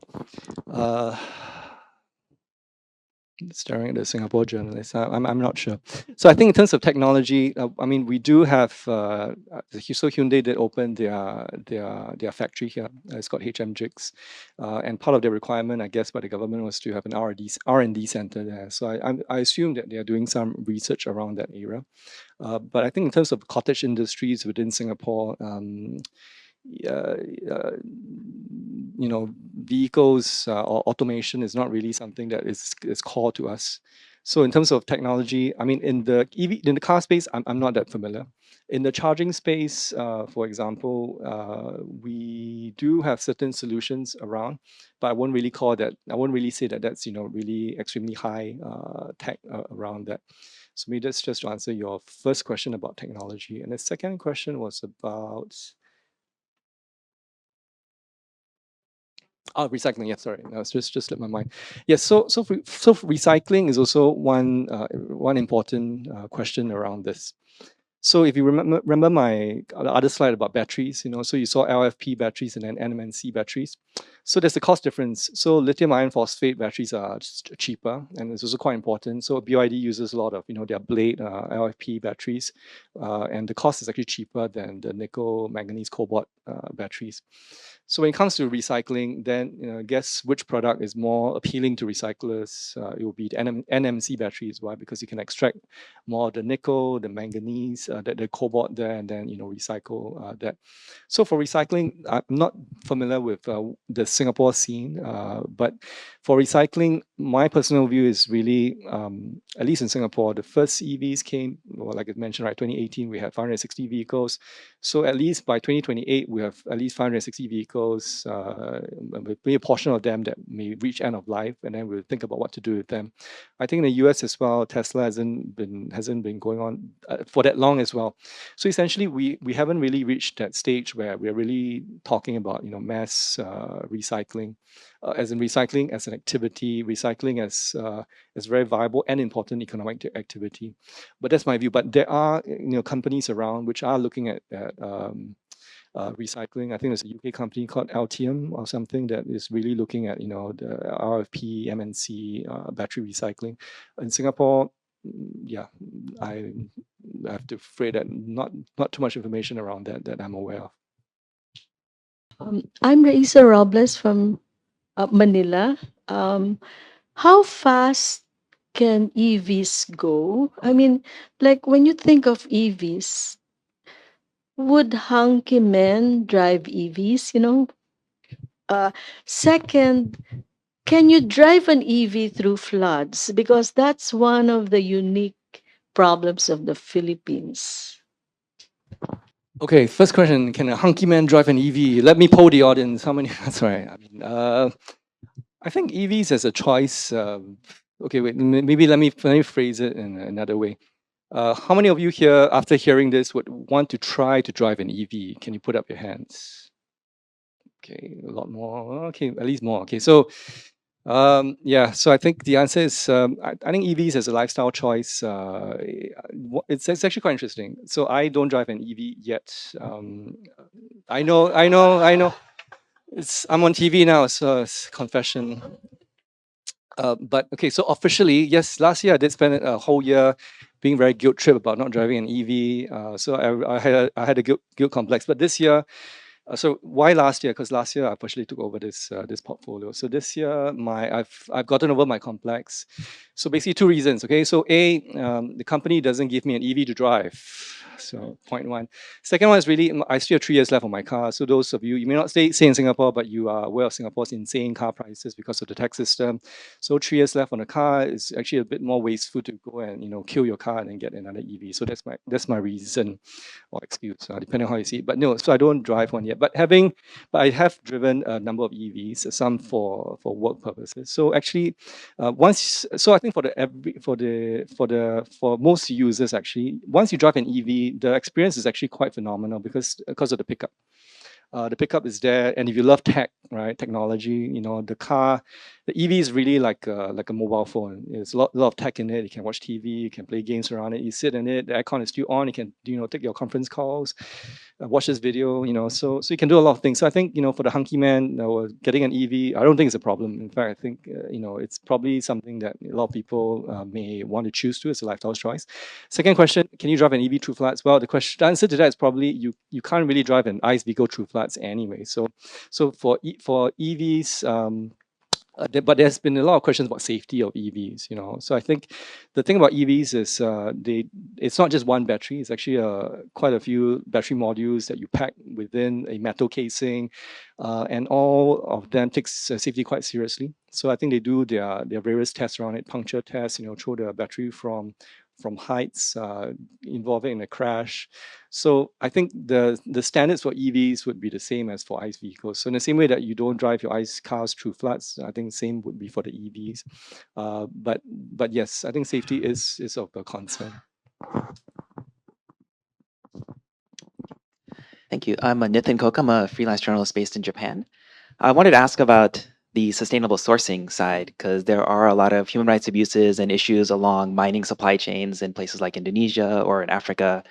staring at the Singapore journalist, I'm not sure. So I think in terms of technology, I mean, we do have. So Hyundai did open their factory here. It's called HM Jigs, and part of their requirement, I guess, by the government was to have an R&D center there. So I assume that they are doing some research around that area. But I think in terms of cottage industries within Singapore, vehicles or automation is not really something that is core to us. So in terms of technology, I mean, in the car space, I'm not that familiar. In the charging space, for example, we do have certain solutions around, but I won't really say that that's really extremely high tech around that. So maybe that's just to answer your first question about technology, and the second question was about. Oh, recycling. Yeah, sorry, no, it's just slipped my mind. Yes, so recycling is also one important question around this. So if you remember my other slide about batteries, so you saw LFP batteries and then NMC batteries. So there's a cost difference. So lithium iron phosphate batteries are cheaper, and it's also quite important. So BYD uses a lot of their blade LFP batteries, and the cost is actually cheaper than the nickel, manganese, cobalt batteries. So when it comes to recycling, then guess which product is more appealing to recyclers? It will be the NMC batteries. Why? Because you can extract more of the nickel, the manganese, the cobalt there, and then recycle that. So for recycling, I'm not familiar with the Singapore scene, but for recycling, my personal view is really, at least in Singapore, the first EVs came, well, like I mentioned, right, 2018, we had 560 vehicles. So at least by 2028, we have at least 560 vehicles, maybe a portion of them that may reach end of life, and then we'll think about what to do with them. I think in the US as well, Tesla hasn't been going on for that long as well. So essentially, we haven't really reached that stage where we're really talking about mass recycling, as in recycling as an activity, recycling as very viable and important economic activity. But that's my view. But there are companies around which are looking at recycling. I think there's a UK company called Altium or something that is really looking at the RFP, MNC, battery recycling. In Singapore, yeah, I have to afraid that not too much information around that I'm aware of. I'm Raisa Robles from Manila. How fast can EVs go? I mean, like when you think of EVs, would hunky men drive EVs? Second, can you drive an EV through floods? Because that's one of the unique problems of the Philippines. Okay, first question: can a hunky man drive an EV? Let me poll the audience. How many? That's right. I mean, I think EVs as a choice. Okay, wait. Maybe let me phrase it in another way. How many of you here, after hearing this, would want to try to drive an EV? Can you put up your hands? Okay, a lot more. Okay, at least more. Okay, so yeah, so I think the answer is I think EVs as a lifestyle choice. It's actually quite interesting. So I don't drive an EV yet. I know. I'm on TV now, so it's confession. But okay, so officially, yes, last year I did spend a whole year being very guilt trip about not driving an EV. So I had a guilt complex. But this year, so why last year? Because last year I partially took over this portfolio. So this year I've gotten over my complex. So basically two reasons. Okay, so the company doesn't give me an EV to drive. So point one. Second one is really I still have 3 years left on my car. So those of you may not stay in Singapore, but you are aware of Singapore's insane car prices because of the tax system. So 3 years left on the car is actually a bit more wasteful to go and kill your car and then get another EV. So that's my reason or excuse, depending on how you see it. But no, so I don't drive one yet. But I have driven a number of EVs, some for work purposes. So actually, so I think for most users actually, once you drive an EV, the experience is actually quite phenomenal because of the pickup. The pickup is there, and if you love tech, right, technology, the EV is really like a mobile phone. There's a lot of tech in it. You can watch TV, you can play games around it. You sit in it, the aircon is still on. You can take your conference calls, watch this video. So you can do a lot of things. So I think for the hunky man, getting an EV, I don't think it's a problem. In fact, I think it's probably something that a lot of people may want to choose to as a lifestyle choice. Second question: can you drive an EV through floods? Well, the answer to that is probably you can't really drive an ICE vehicle through floods anyway. So for EVs. But there's been a lot of questions about safety of EVs, So I think the thing about EVs is it's not just one battery. It's actually quite a few battery modules that you pack within a metal casing, and all of them takes safety quite seriously. So I think they do their various tests around it, puncture tests, throw the battery from heights, involving in a crash. So I think the standards for EVs would be the same as for ICE vehicles. So in the same way that you don't drive your ICE cars through floods, I think the same would be for the EVs. But yes, I think safety is of a concern. Thank you. I'm Nitin Kok. I'm a freelance journalist based in Japan. I wanted to ask about the sustainable sourcing side, because there are a lot of human rights abuses and issues along mining supply chains in places like Indonesia or in Africa.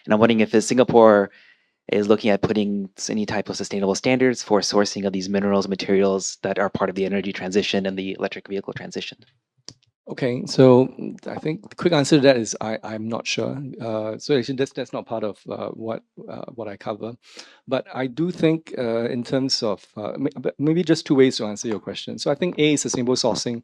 And I'm wondering if Singapore is looking at putting any type of sustainable standards for sourcing of these minerals, materials that are part of the energy transition and the electric vehicle transition. Okay, so I think the quick answer to that is I'm not sure. So actually, that's not part of what I cover, but I do think in terms of but maybe just two ways to answer your question. So I think A, sustainable sourcing.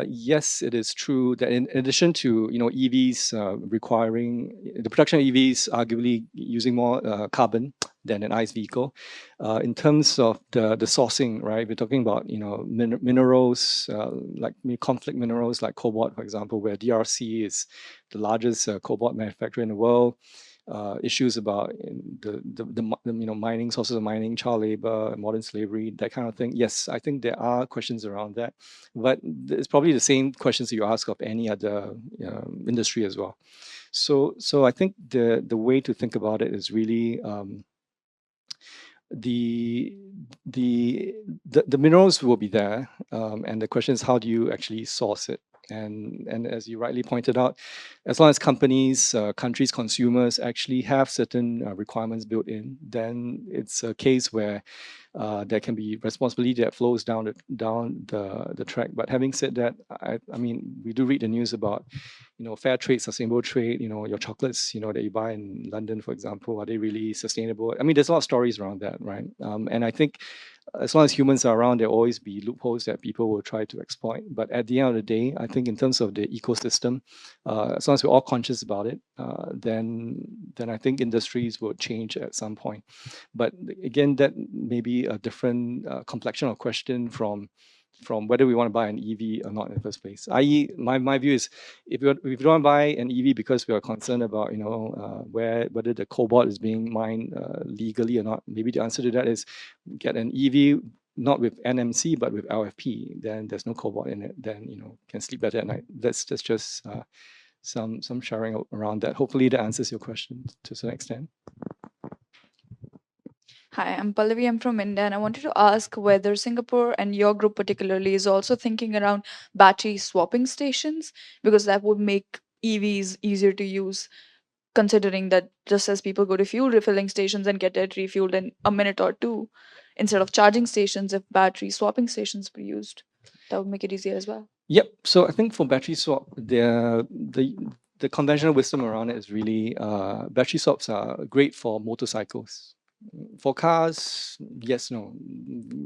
Yes, it is true that in addition to EVs requiring the production of EVs arguably using more carbon than an ICE vehicle. In terms of the sourcing, right? We're talking about minerals like conflict minerals like cobalt, for example, where DRC is the largest cobalt manufacturer in the world. Issues about mining, sources of mining, child labor, modern slavery, that kind of thing. Yes, I think there are questions around that, but it's probably the same questions that you ask of any other industry as well. So I think the way to think about it is really the the minerals will be there, and the question is how do you actually source it? And as you rightly pointed out, as long as companies, countries, consumers actually have certain requirements built in, then it's a case where there can be responsibility that flows down the track. But having said that, I mean, we do read the news about fair trade, sustainable trade. Your chocolates, that you buy in London, for example, are they really sustainable? I mean, there's a lot of stories around that, right? And I think as long as humans are around, there'll always be loopholes that people will try to exploit. But at the end of the day, I think in terms of the ecosystem, as long as we're all conscious about it, then I think industries will change at some point. But again, that may be a different complexion of question from whether we want to buy an EV or not in the first place. I.e., my view is if you don't buy an EV because we are concerned about whether the cobalt is being mined legally or not, maybe the answer to that is get an EV not with NMC but with LFP. Then there's no cobalt in it. Then can sleep better at night. That's just some sharing around that. Hopefully that answers your question to some extent. Hi, I'm Pallavi. I'm from India, and I wanted to ask whether Singapore and your group particularly is also thinking around battery swapping stations, because that would make EVs easier to use, considering that just as people go to fuel refilling stations and get it refueled in a minute or two, instead of charging stations, if battery swapping stations were used, that would make it easier as well. Yep. So I think for battery swap, the conventional wisdom around it is really battery swaps are great for motorcycles. For cars, yes, no,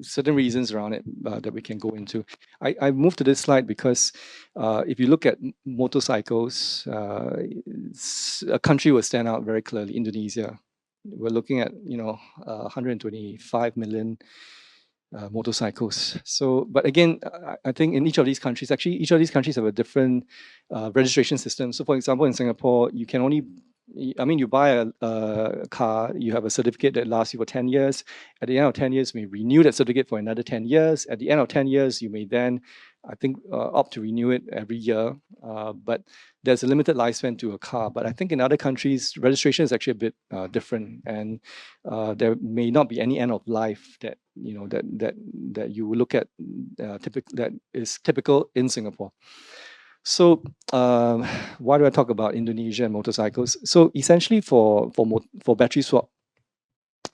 certain reasons around it that we can go into. I moved to this slide because if you look at motorcycles, a country will stand out very clearly, Indonesia. We're looking at 125 million motorcycles. So, but again, I think in each of these countries, actually, each of these countries have a different registration system. So, for example, in Singapore, you can only, I mean, you buy a car, you have a certificate that lasts you for 10 years. At the end of 10 years, you may renew that certificate for another 10 years. At the end of 10 years, you may then, I think, opt to renew it every year. But there's a limited lifespan to a car. But I think in other countries, registration is actually a bit different, and there may not be any end of life that that you will look at that is typical in Singapore. So why do I talk about Indonesia and motorcycles? So essentially for battery swap,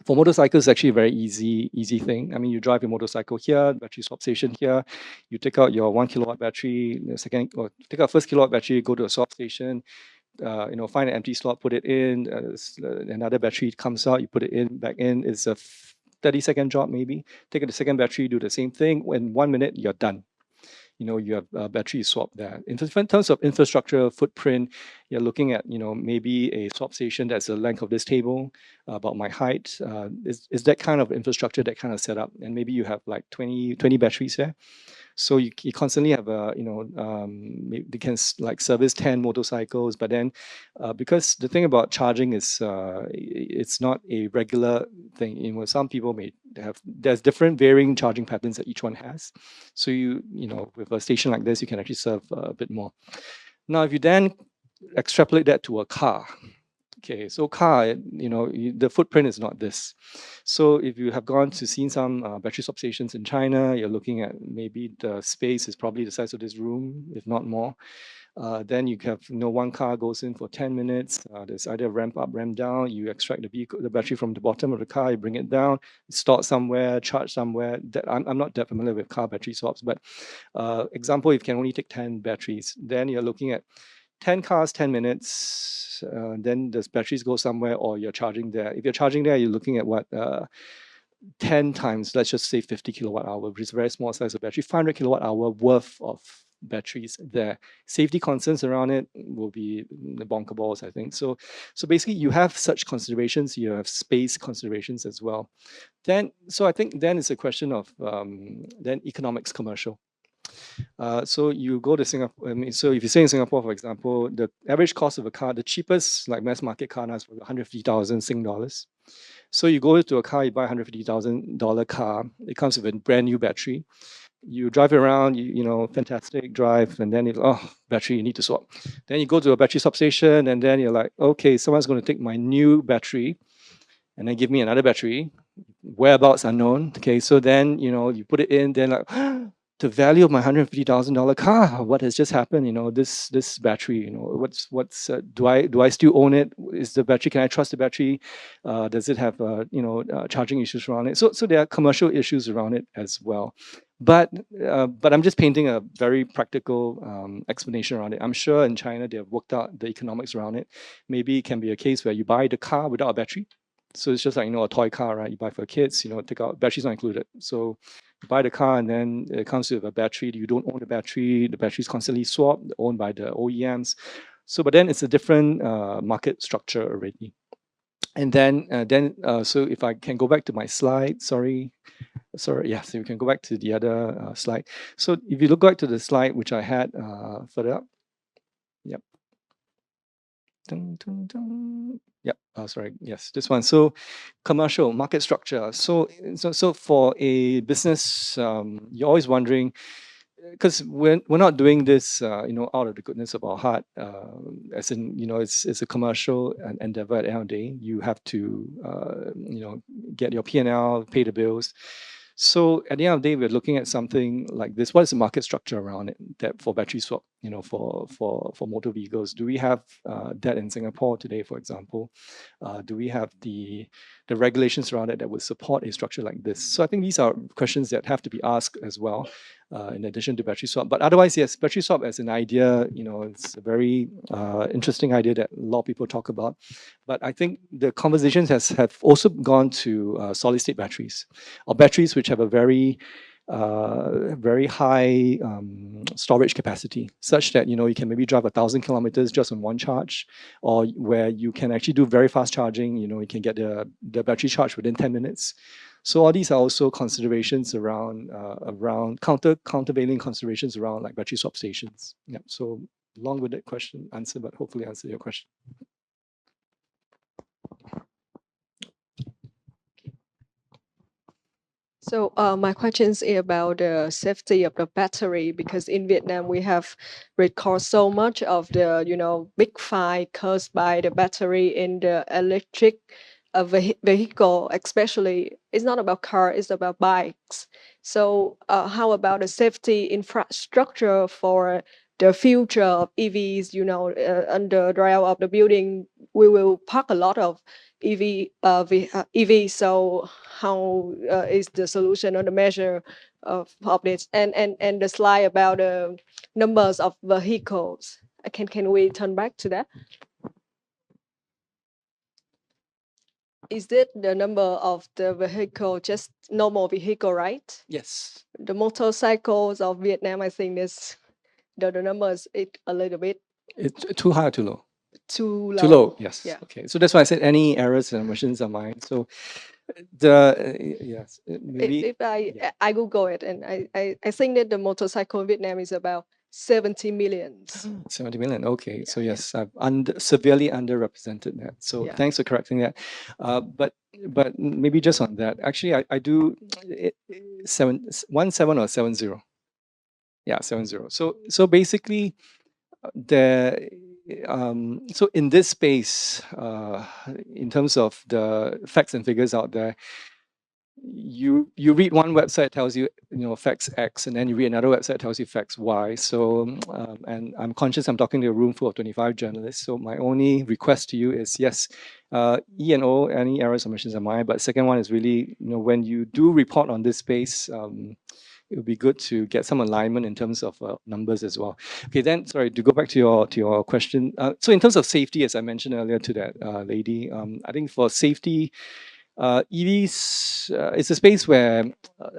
for motorcycles, it's actually a very easy thing. I mean, you drive your motorcycle here, battery swap station here, you take out your 1 kilowatt battery, take out first kilowatt battery, go to a swap station, find an empty slot, put it in, another battery comes out, you put it in, back in. It's a 30-second job maybe. Take the second battery, do the same thing. In 1 minute, you're done. You have battery swap there. In terms of infrastructure footprint, you're looking at maybe a swap station that's the length of this table, about my height. Is that kind of infrastructure, that kind of setup, and maybe you have like 20 batteries there. So you constantly have they can like service 10 motorcycles, but then because the thing about charging is it's not a regular thing. Some people may have, there's different varying charging patterns that each one has. So with a station like this, you can actually serve a bit more. Now, if you then extrapolate that to a car, Okay, so car, the footprint is not this. So if you have gone to seen some battery swap stations in China, you're looking at maybe the space is probably the size of this room, if not more. Then you have, one car goes in for 10 minutes. There's either ramp up, ramp down. You extract the battery from the bottom of the car, you bring it down, store it somewhere, charge somewhere. I'm not that familiar with car battery swaps, but example, if you can only take 10 batteries, then you're looking at 10 cars, 10 minutes, then the batteries go somewhere or you're charging there. If you're charging there, you're looking at what, 10 times, let's just say 50 kilowatt hour, which is a very small size of battery, 500 kilowatt hour worth of batteries there. Safety concerns around it will be the bonker balls, I think. So basically you have such considerations, you have space considerations as well. So I think then it's a question of then economics commercial. So you go to Singapore. I mean, so if you say in Singapore, for example, the average cost of a car, the cheapest like mass market car now is 150,000 Sing dollars. So you go to a car, you buy a $150,000 car. It comes with a brand new battery. You drive it around, fantastic drive, and then battery, you need to swap. Then you go to a battery swap station, and then you're like, okay, someone's going to take my new battery, and then give me another battery, whereabouts unknown. Okay, so then you put it in, then like the value of my $150,000 car, what has just happened? This battery, what's do I still own it? Is the battery? Can I trust the battery? Does it have charging issues around it? So there are commercial issues around it as well. But I'm just painting a very practical explanation around it. I'm sure in China they have worked out the economics around it. Maybe it can be a case where you buy the car without a battery. So it's just like a toy car, right? You buy for kids, take out batteries not included. So you buy the car and then it comes with a battery. You don't own the battery. The battery is constantly swapped, owned by the OEMs. So, but then it's a different market structure already. And then so if I can go back to my slide, sorry, yeah. So we can go back to the other slide. So if you look back to the slide which I had further up, yep. Dun, dun, dun. Yep. Sorry. Yes, this one. So, commercial market structure. So for a business, you're always wondering, because we're not doing this, out of the goodness of our heart. As in, it's a commercial endeavor. At the end of the day, you have to, get your P&L, pay the bills. So at the end of the day, we're looking at something like this. What is the market structure around it that for battery swap, for motor vehicles? Do we have that in Singapore today, for example? Do we have the regulations around it that would support a structure like this? So I think these are questions that have to be asked as well, in addition to battery swap. But otherwise, yes, battery swap as an idea, it's a very interesting idea that a lot of people talk about. But I think the conversations have also gone to solid state batteries, or batteries which have a very high storage capacity, such that you can maybe drive 1,000 kilometers just on one charge, or where you can actually do very fast charging. You can get the battery charged within 10 minutes. So all these are also considerations around countervailing considerations around like battery swap stations. Yeah. So long-winded answer, but hopefully answer your question. So my question is about the safety of the battery, because in Vietnam we have recorded so much of the big fire caused by the battery in the electric vehicle, especially. It's not about car, it's about bikes. So how about the safety infrastructure for the future of EVs? Under the rail of the building, we will park a lot of EV. So how is the solution or the measure of this? And the slide about the numbers of vehicles. Can we turn back to that? Is it the number of the vehicle, just normal vehicle, right? Yes. The motorcycles of Vietnam, I think the numbers it a little bit It's too high or too low? too low. Too low, yes. Yeah. Okay, so that's why I said any errors and omissions are mine. So yes, maybe. If I Google it, and I think that the motorcycle in Vietnam is about 70 million. 70 million. Okay, so yes, I've severely underrepresented that. So Yeah. thanks for correcting that. But maybe just on that, actually, I do 17 or 70. Yeah, 70. So basically, so in this space, in terms of the facts and figures out there, you read one website tells you facts X, and then you read another website tells you facts Y. So and I'm conscious I'm talking to a room full of 25 journalists. So my only request to you is yes, E and O, any errors or omissions are mine. But second one is really when you do report on this space. It would be good to get some alignment in terms of numbers as well. Okay, then sorry to go back to your question. So in terms of safety, as I mentioned earlier to that lady, I think for safety, EVs is a space where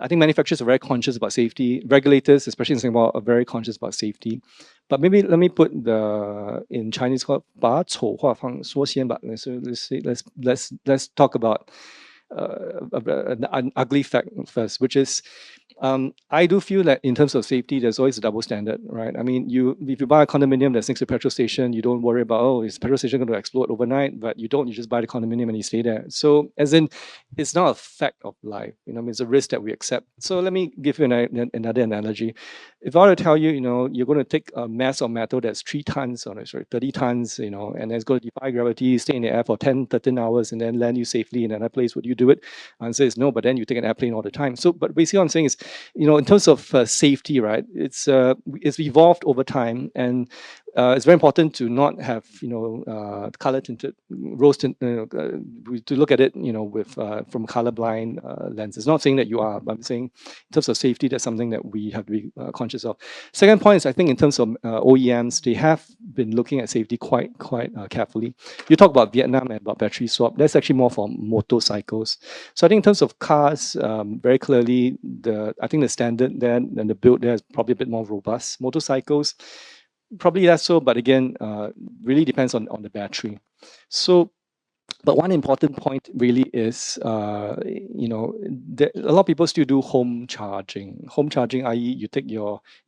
I think manufacturers are very conscious about safety. Regulators, especially in Singapore, are very conscious about safety. But maybe let me put in Chinese called 把丑话放说先吧. So let's talk about an ugly fact first, which is I do feel that in terms of safety, there's always a double standard, right? I mean, if you buy a condominium that's next to a petrol station, you don't worry about, oh, is the petrol station going to explode overnight? But you don't, you just buy the condominium and you stay there. So as in, it's not a fact of life, it's a risk that we accept. So let me give you another analogy. If I were to tell you, you're going to take a mass of metal that's 3 tons, or sorry, 30 tons, and it's going to defy gravity, stay in the air for 10, 13 hours, and then land you safely in another place, would you do it? Answer is no, but then you take an airplane all the time. So, but basically what I'm saying is, in terms of safety, right, it's evolved over time, and it's very important to not have, color tinted, rose tinted, to look at it, with from colorblind lenses. Not saying that you are, but I'm saying in terms of safety, that's something that we have to be conscious of. Second point is, I think in terms of OEMs, they have been looking at safety quite carefully. You talk about Vietnam and about battery swap. That's actually more for motorcycles. So I think in terms of cars, very clearly, I think the standard there and the build there is probably a bit more robust. Motorcycles, probably less so, but again, really depends on the battery. So, but one important point really is, a lot of people still do home charging. Home charging, i.e., you take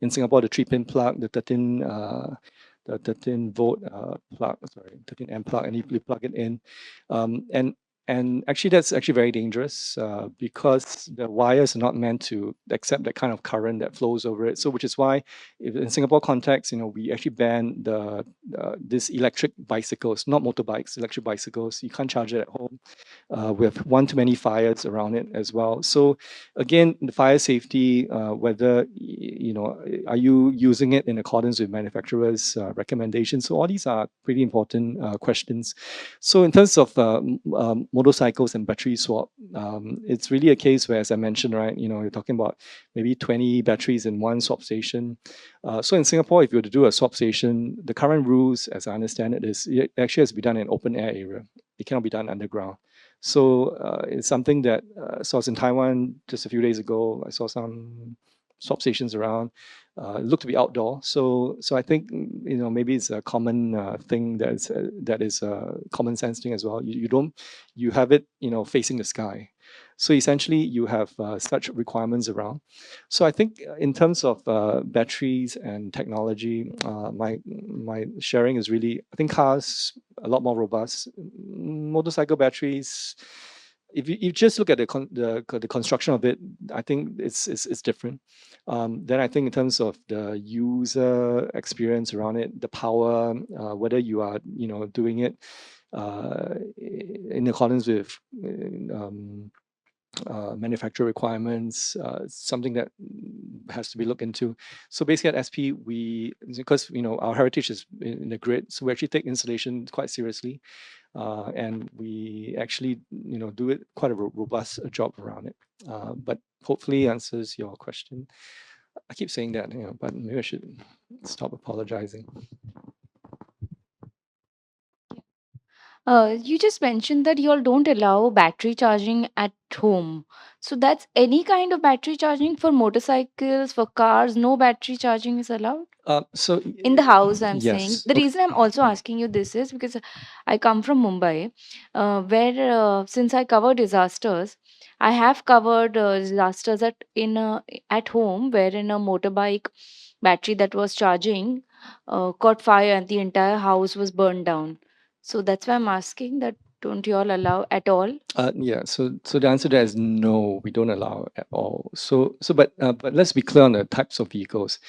in Singapore, the 3-pin plug, the 13 volt plug, 13 amp plug, and you plug it in, and actually, that's actually very dangerous because the wires are not meant to accept that kind of current that flows over it. So, which is why, in Singapore context, we actually ban these electric bicycles, not motorbikes, electric bicycles. You can't charge it at home. We have one too many fires around it as well. So, again, the fire safety, whether are you using it in accordance with manufacturers' recommendations? So, all these are pretty important questions. So, in terms of motorcycles and battery swap, it's really a case where, as I mentioned, right, you're talking about maybe 20 batteries in one swap station. So in Singapore, if you were to do a swap station, the current rules, as I understand it, is it actually has to be done in open air area. It cannot be done underground. So it's something that so I was in Taiwan just a few days ago. I saw some swap stations around. It looked to be outdoor. So I think maybe it's a common thing that is a common sense thing as well. You have it facing the sky. So essentially, you have such requirements around. So I think in terms of batteries and technology, my sharing is really, I think cars a lot more robust. Motorcycle batteries, if you just look at the construction of it, I think it's different. Then I think in terms of the user experience around it, the power, whether you are doing it in accordance with manufacturer requirements, something that has to be looked into. So basically at SP, because our heritage is in the grid, so we actually take installation quite seriously, and we actually do it quite a robust job around it. But hopefully answers your question. I keep saying that, but maybe I should stop apologizing. You just mentioned that you all don't allow battery charging at home. So that's any kind of battery charging for motorcycles, for cars, no battery charging is allowed? So In the house, I'm saying. yes. The Okay. reason I'm also asking you this is because I come from Mumbai, where since I cover disasters, I have covered disasters at home, wherein a motorbike battery that was charging caught fire and the entire house was burned down. So that's why I'm asking that don't you all allow at all? Yeah. So the answer there is no, we don't allow at all. But let's be clear on the types of vehicles.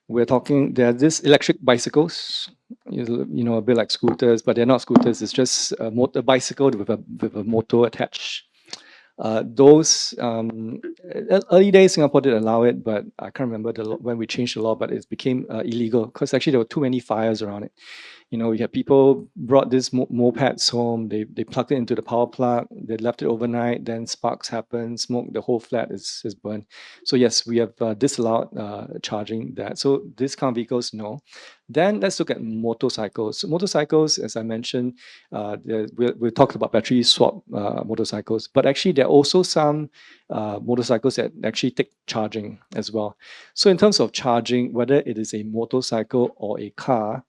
We're talking, there are these electric bicycles, a bit like scooters, but they're not scooters. It's just a bicycle with a motor attached. Those early days, Singapore did allow it, but I can't remember when we changed the law, but it became illegal because actually there were too many fires around it. We had people brought these mopeds home, they plugged it into the power plug, they left it overnight, then sparks happen, smoke, the whole flat is burned. So yes, we have disallowed charging that. So these kind of vehicles, no. Then let's look at motorcycles. So motorcycles, as I mentioned, we talked about battery swap motorcycles, but actually there are also some motorcycles that actually take charging as well. So in terms of charging, whether it is a motorcycle or a car,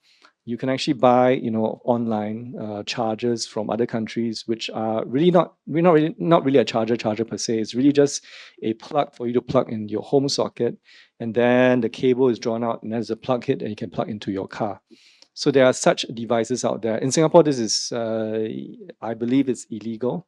you can actually buy, online chargers from other countries, which are really not really a charger per se. It's really just a plug for you to plug in your home socket, and then the cable is drawn out, and there's a plug hit, and you can plug into your car. So there are such devices out there. In Singapore, this is, I believe, it's illegal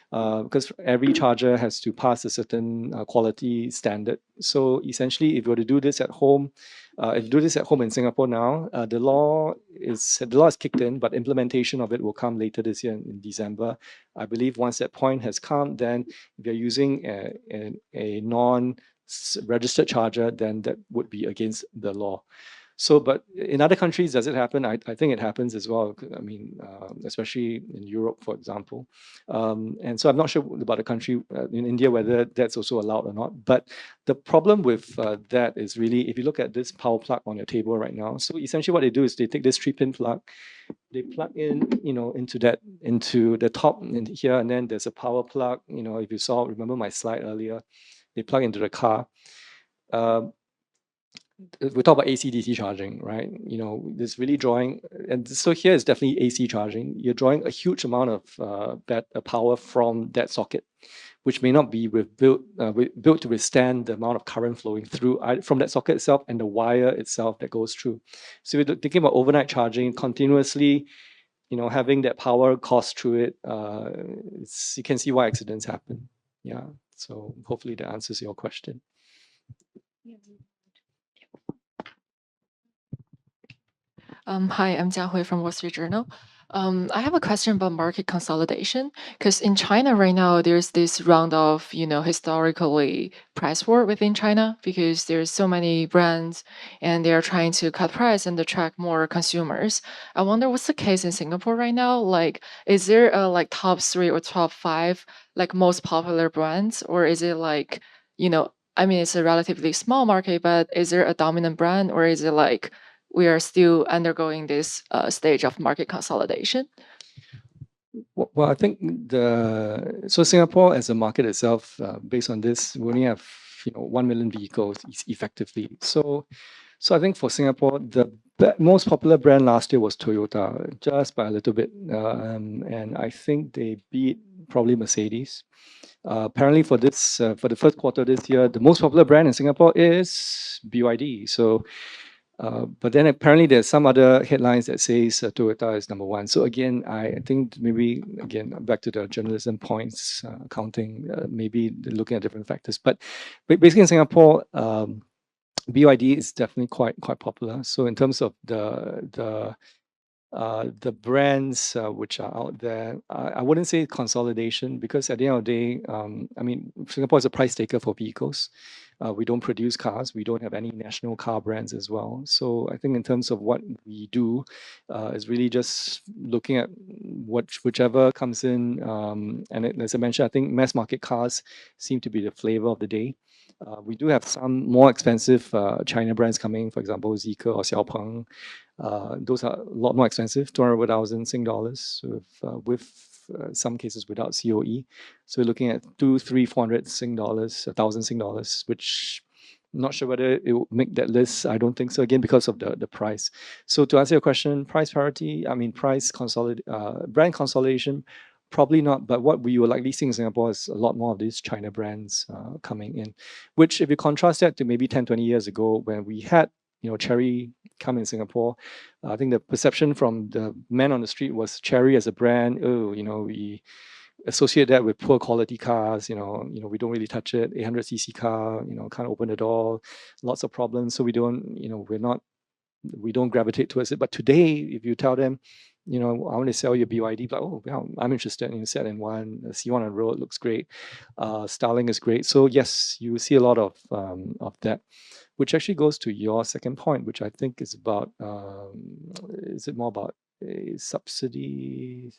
because every charger has to pass a certain quality standard. So essentially, if you were to do this at home, if you do this at home in Singapore now, the law is kicked in, but implementation of it will come later this year in December. I believe once that point has come, then if you're using a non-registered charger, then that would be against the law. So, but in other countries, does it happen? I think it happens as well. I mean, especially in Europe, for example. And so I'm not sure about the country in India, whether that's also allowed or not. But the problem with that is really, if you look at this power plug on your table right now, so essentially what they do is they take this 3-pin plug, they plug in, into the top in here, and then there's a power plug. If you remember my slide earlier, they plug into the car. We talk about AC/DC charging, right? This really drawing, and so here is definitely AC charging. You're drawing a huge amount of power from that socket, which may not be built to withstand the amount of current flowing through from that socket itself and the wire itself that goes through. So we're thinking about overnight charging continuously, having that power course through it. You can see why accidents happen. Yeah. So hopefully that answers your question. Hi, I'm Jia Hui from Wall Street Journal. I have a question about market consolidation because in China right now there's this round of historically price war within China because there's so many brands and they are trying to cut price and attract more consumers. I wonder what's the case in Singapore right now? Like, is there a top 3 or top 5 most popular brands, or is it I mean it's a relatively small market, but is there a dominant brand, or is it we are still undergoing this stage of market consolidation? Well, I think Singapore as a market itself, based on this, we only have 1 million vehicles effectively. So I think for Singapore, the most popular brand last year was Toyota, just by a little bit, and I think they beat probably Mercedes. Apparently, for the first quarter this year, the most popular brand in Singapore is BYD. So. But then apparently there's some other headlines that says Toyota is number 1. So again, I think maybe back to the journalism points, counting, maybe looking at different factors. But basically in Singapore, BYD is definitely quite popular. So in terms of the brands which are out there, I wouldn't say consolidation, because at the end of the day, I mean, Singapore is a price taker for vehicles. We don't produce cars. We don't have any national car brands as well. So I think in terms of what we do, is really just looking at whichever comes in. As I mentioned, I think mass market cars seem to be the flavor of the day. We do have some more expensive China brands coming, for example, Zeekr or Xiaopeng. Those are a lot more expensive, 200,000 Sing dollars, with some cases without COE. So we're looking at 200, 300, 400 Sing dollars, 1,000 Sing dollars, which I'm not sure whether it will make that list. I don't think so, again, because of the price. So to answer your question, price parity, I mean, brand consolidation, probably not. But what we will likely see in Singapore is a lot more of these China brands coming in, which if you contrast that to maybe 10, 20 years ago when we had Cherry come in Singapore, I think the perception from the man on the street was Cherry as a brand. Oh, associate that with poor quality cars. We don't really touch it. 800cc car, can't open the door, lots of problems. So we don't gravitate towards it. But today, if you tell them, I want to sell you a BYD, like, oh, yeah, I'm interested in Z-N1, C1 on the road looks great. Styling is great. So yes, you see a lot of that, which actually goes to your second point, which I think is about, is it more about a subsidy?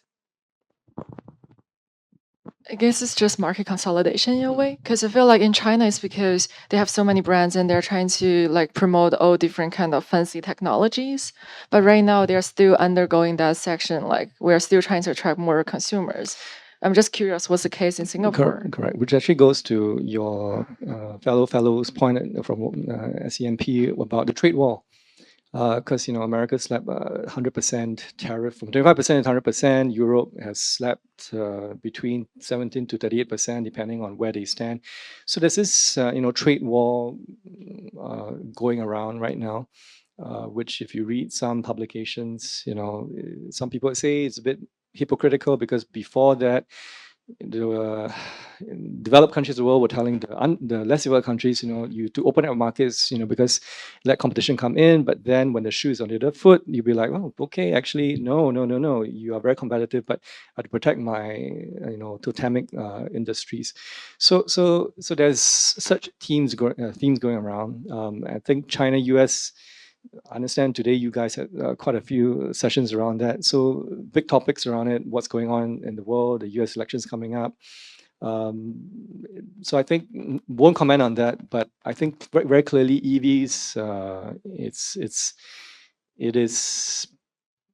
I guess it's just market consolidation in a way, because I feel like in China it's because they have so many brands and they're trying to like promote all different kind of fancy technologies. But right now they're still undergoing that section. Like we're still trying to attract more consumers. I'm just curious, what's the case in Singapore? Correct. Which actually goes to your fellow's point from SEMP about the trade war. Because America slapped 100% tariff from 25% to 100%. Europe has slapped between 17 to 38%, depending on where they stand. So there's this trade war going around right now, which if you read some publications, some people say it's a bit hypocritical because before that the developed countries of the world were telling the less developed countries, you to open up markets, because let competition come in. But then when the shoe is on the other foot, you'll be like, oh, okay, actually, no, you are very competitive, but I have to protect my, totemic industries. So there's such themes going around. I think China, US. I understand today you guys had quite a few sessions around that. So big topics around it, what's going on in the world, the US elections coming up. So I think won't comment on that, but I think very, very clearly EVs, it is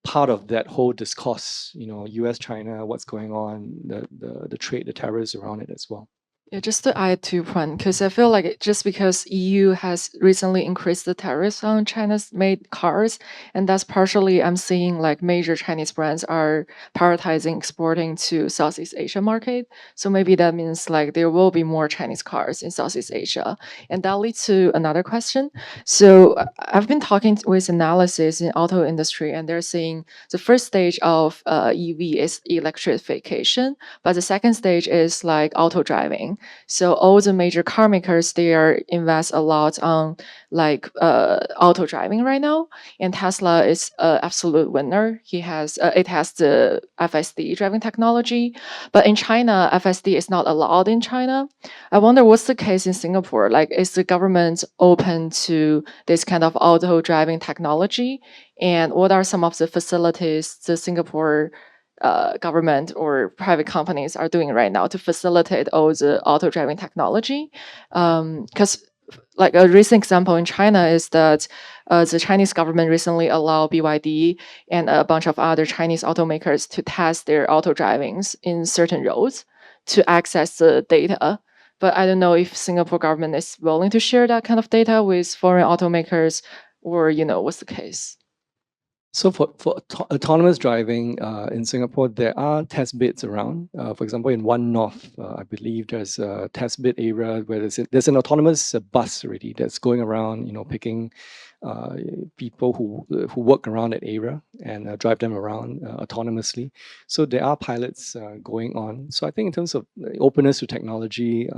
part of that whole discourse, US, China, what's going on, the trade, the tariffs around it as well. Yeah, just to add to point, because I feel like just because EU has recently increased the tariffs on China's made cars, and that's partially I'm seeing like major Chinese brands are prioritizing exporting to Southeast Asia market. So maybe that means like there will be more Chinese cars in Southeast Asia, and that leads to another question. So I've been talking with analysis in auto industry, and they're saying the first stage of EV is electrification, but the second stage is like auto driving. So all the major car makers, they are invest a lot on like auto driving right now. And Tesla is an absolute winner. It has the FSD driving technology, but in China, FSD is not allowed in China. I wonder what's the case in Singapore. Like, is the government open to this kind of auto driving technology? And what are some of the facilities the Singapore government or private companies are doing right now to facilitate all the auto driving technology? Because like a recent example in China is that the Chinese government recently allowed BYD and a bunch of other Chinese automakers to test their auto drivings in certain roads to access the data. But I don't know if Singapore government is willing to share that kind of data with foreign automakers, or what's the case? So for autonomous driving in Singapore, there are test bits around. For example, in One North, I believe there's a test bit area where there's an autonomous bus already that's going around, picking people who work around that area and drive them around autonomously. So there are pilots going on. So I think in terms of openness to technology,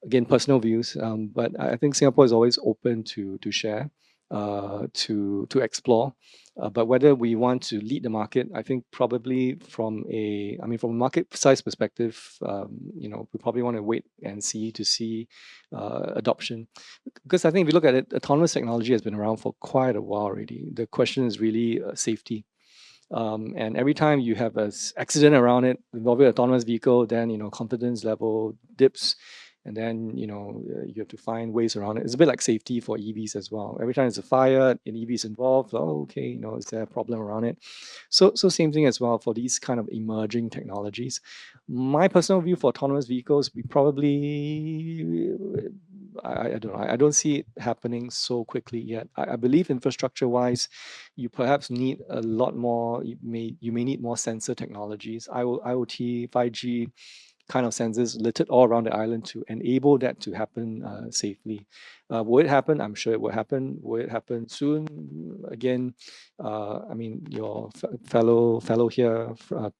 again, personal views, but I think Singapore is always open to share, to explore. But whether we want to lead the market, I think probably from a market size perspective, we probably want to wait and see adoption. Because I think if you look at it, autonomous technology has been around for quite a while already. The question is really safety. And every time you have an accident around it involving an autonomous vehicle, then confidence level dips, and then you have to find ways around it. It's a bit like safety for EVs as well. Every time there's a fire, an EV is involved. Oh, okay, is there a problem around it? So same thing as well for these kind of emerging technologies. My personal view for autonomous vehicles, we probably, I don't know. I don't see it happening so quickly yet. I believe infrastructure-wise, you perhaps need a lot more. You may need more sensor technologies, IoT, 5G. kind of sensors littered all around the island to enable that to happen safely. Will it happen? I'm sure it will happen. Will it happen soon? Again, I mean, your fellow here,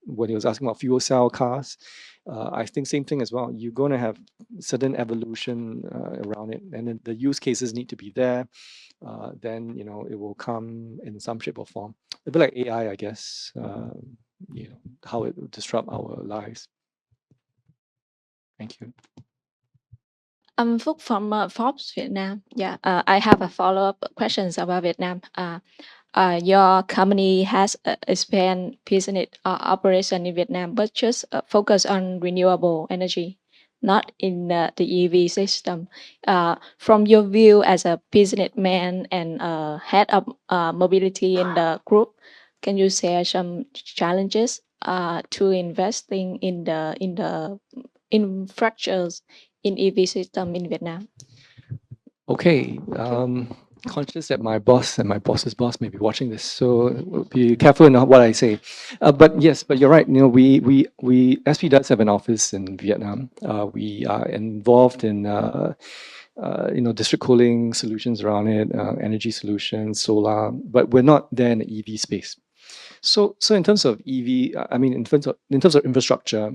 when he was asking about fuel cell cars, I think same thing as well. You're going to have certain evolution around it, and then the use cases need to be there. Then it will come in some shape or form. A bit like AI, I guess. How it will disrupt our lives. Thank you. I'm Phúc from Forbes Vietnam. Yeah, I have a follow-up questions about Vietnam. Your company has expand business operation in Vietnam, but just focus on renewable energy, not in the EV system. From your view as a businessman and head of mobility in the group, can you share some challenges to investing in the infrastructures in EV system in Vietnam? Okay. Conscious that my boss and my boss's boss may be watching this, so be careful in what I say. But yes, but you're right. SP does have an office in Vietnam. We are involved in district cooling solutions around it, energy solutions, solar, but we're not there in the EV space. So in terms of EV, I mean, in terms of infrastructure,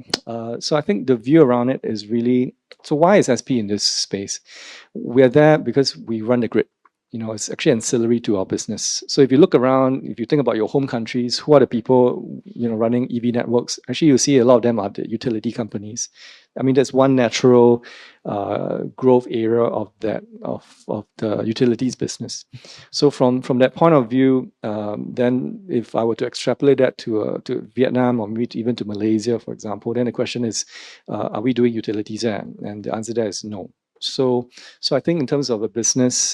so I think the view around it is really, so why is SP in this space? We're there because we run the grid. It's actually ancillary to our business. So if you look around, if you think about your home countries, who are the people, running EV networks? Actually, you see a lot of them are the utility companies. I mean, there's one natural growth area of that of the utilities business. So from that point of view, then if I were to extrapolate that to Vietnam or maybe even to Malaysia, for example, then the question is, are we doing utilities there? And the answer there is no. So I think in terms of a business,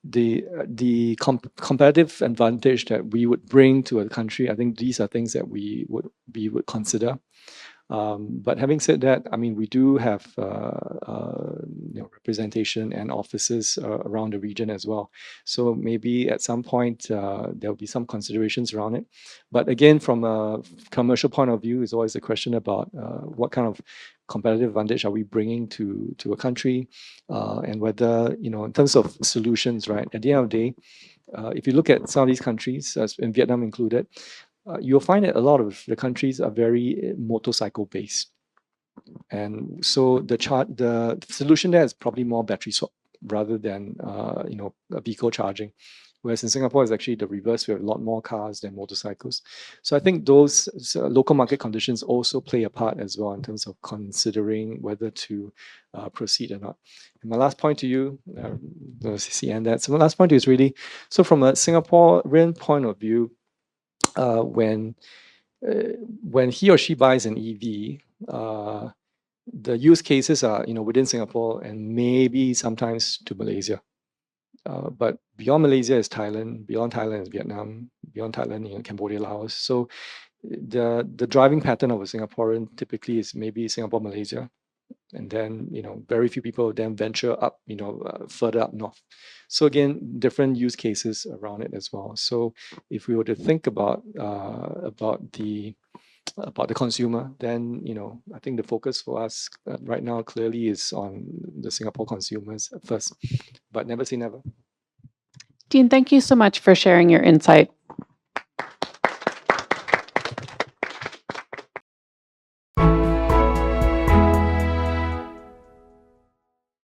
the competitive advantage that we would bring to a country, I think these are things that we would consider. But having said that, I mean, we do have representation and offices around the region as well. So maybe at some point there'll be some considerations around it. But again, from a commercial point of view, is always a question about what kind of competitive advantage are we bringing to a country, and whether in terms of solutions, right? At the end of the day, if you look at some of these countries, as in Vietnam included, you'll find that a lot of the countries are very motorcycle based, and so the solution there is probably more battery swap rather than a vehicle charging. Whereas in Singapore, it's actually the reverse. We have a lot more cars than motorcycles. So I think those local market conditions also play a part as well in terms of considering whether to proceed or not. And my last point to you, CC and that. So my last point is really, so from a Singaporean point of view, when he or she buys an EV, the use cases are within Singapore and maybe sometimes to Malaysia. But beyond Malaysia is Thailand, beyond Thailand is Vietnam, beyond Thailand, Cambodia, Laos. So the driving pattern of a Singaporean typically is maybe Singapore, Malaysia, and then very few people then venture up, further up north. So again, different use cases around it as well. So if we were to think about the consumer, then I think the focus for us right now clearly is on the Singapore consumers first, but never say never. Dean, thank you so much for sharing your insight.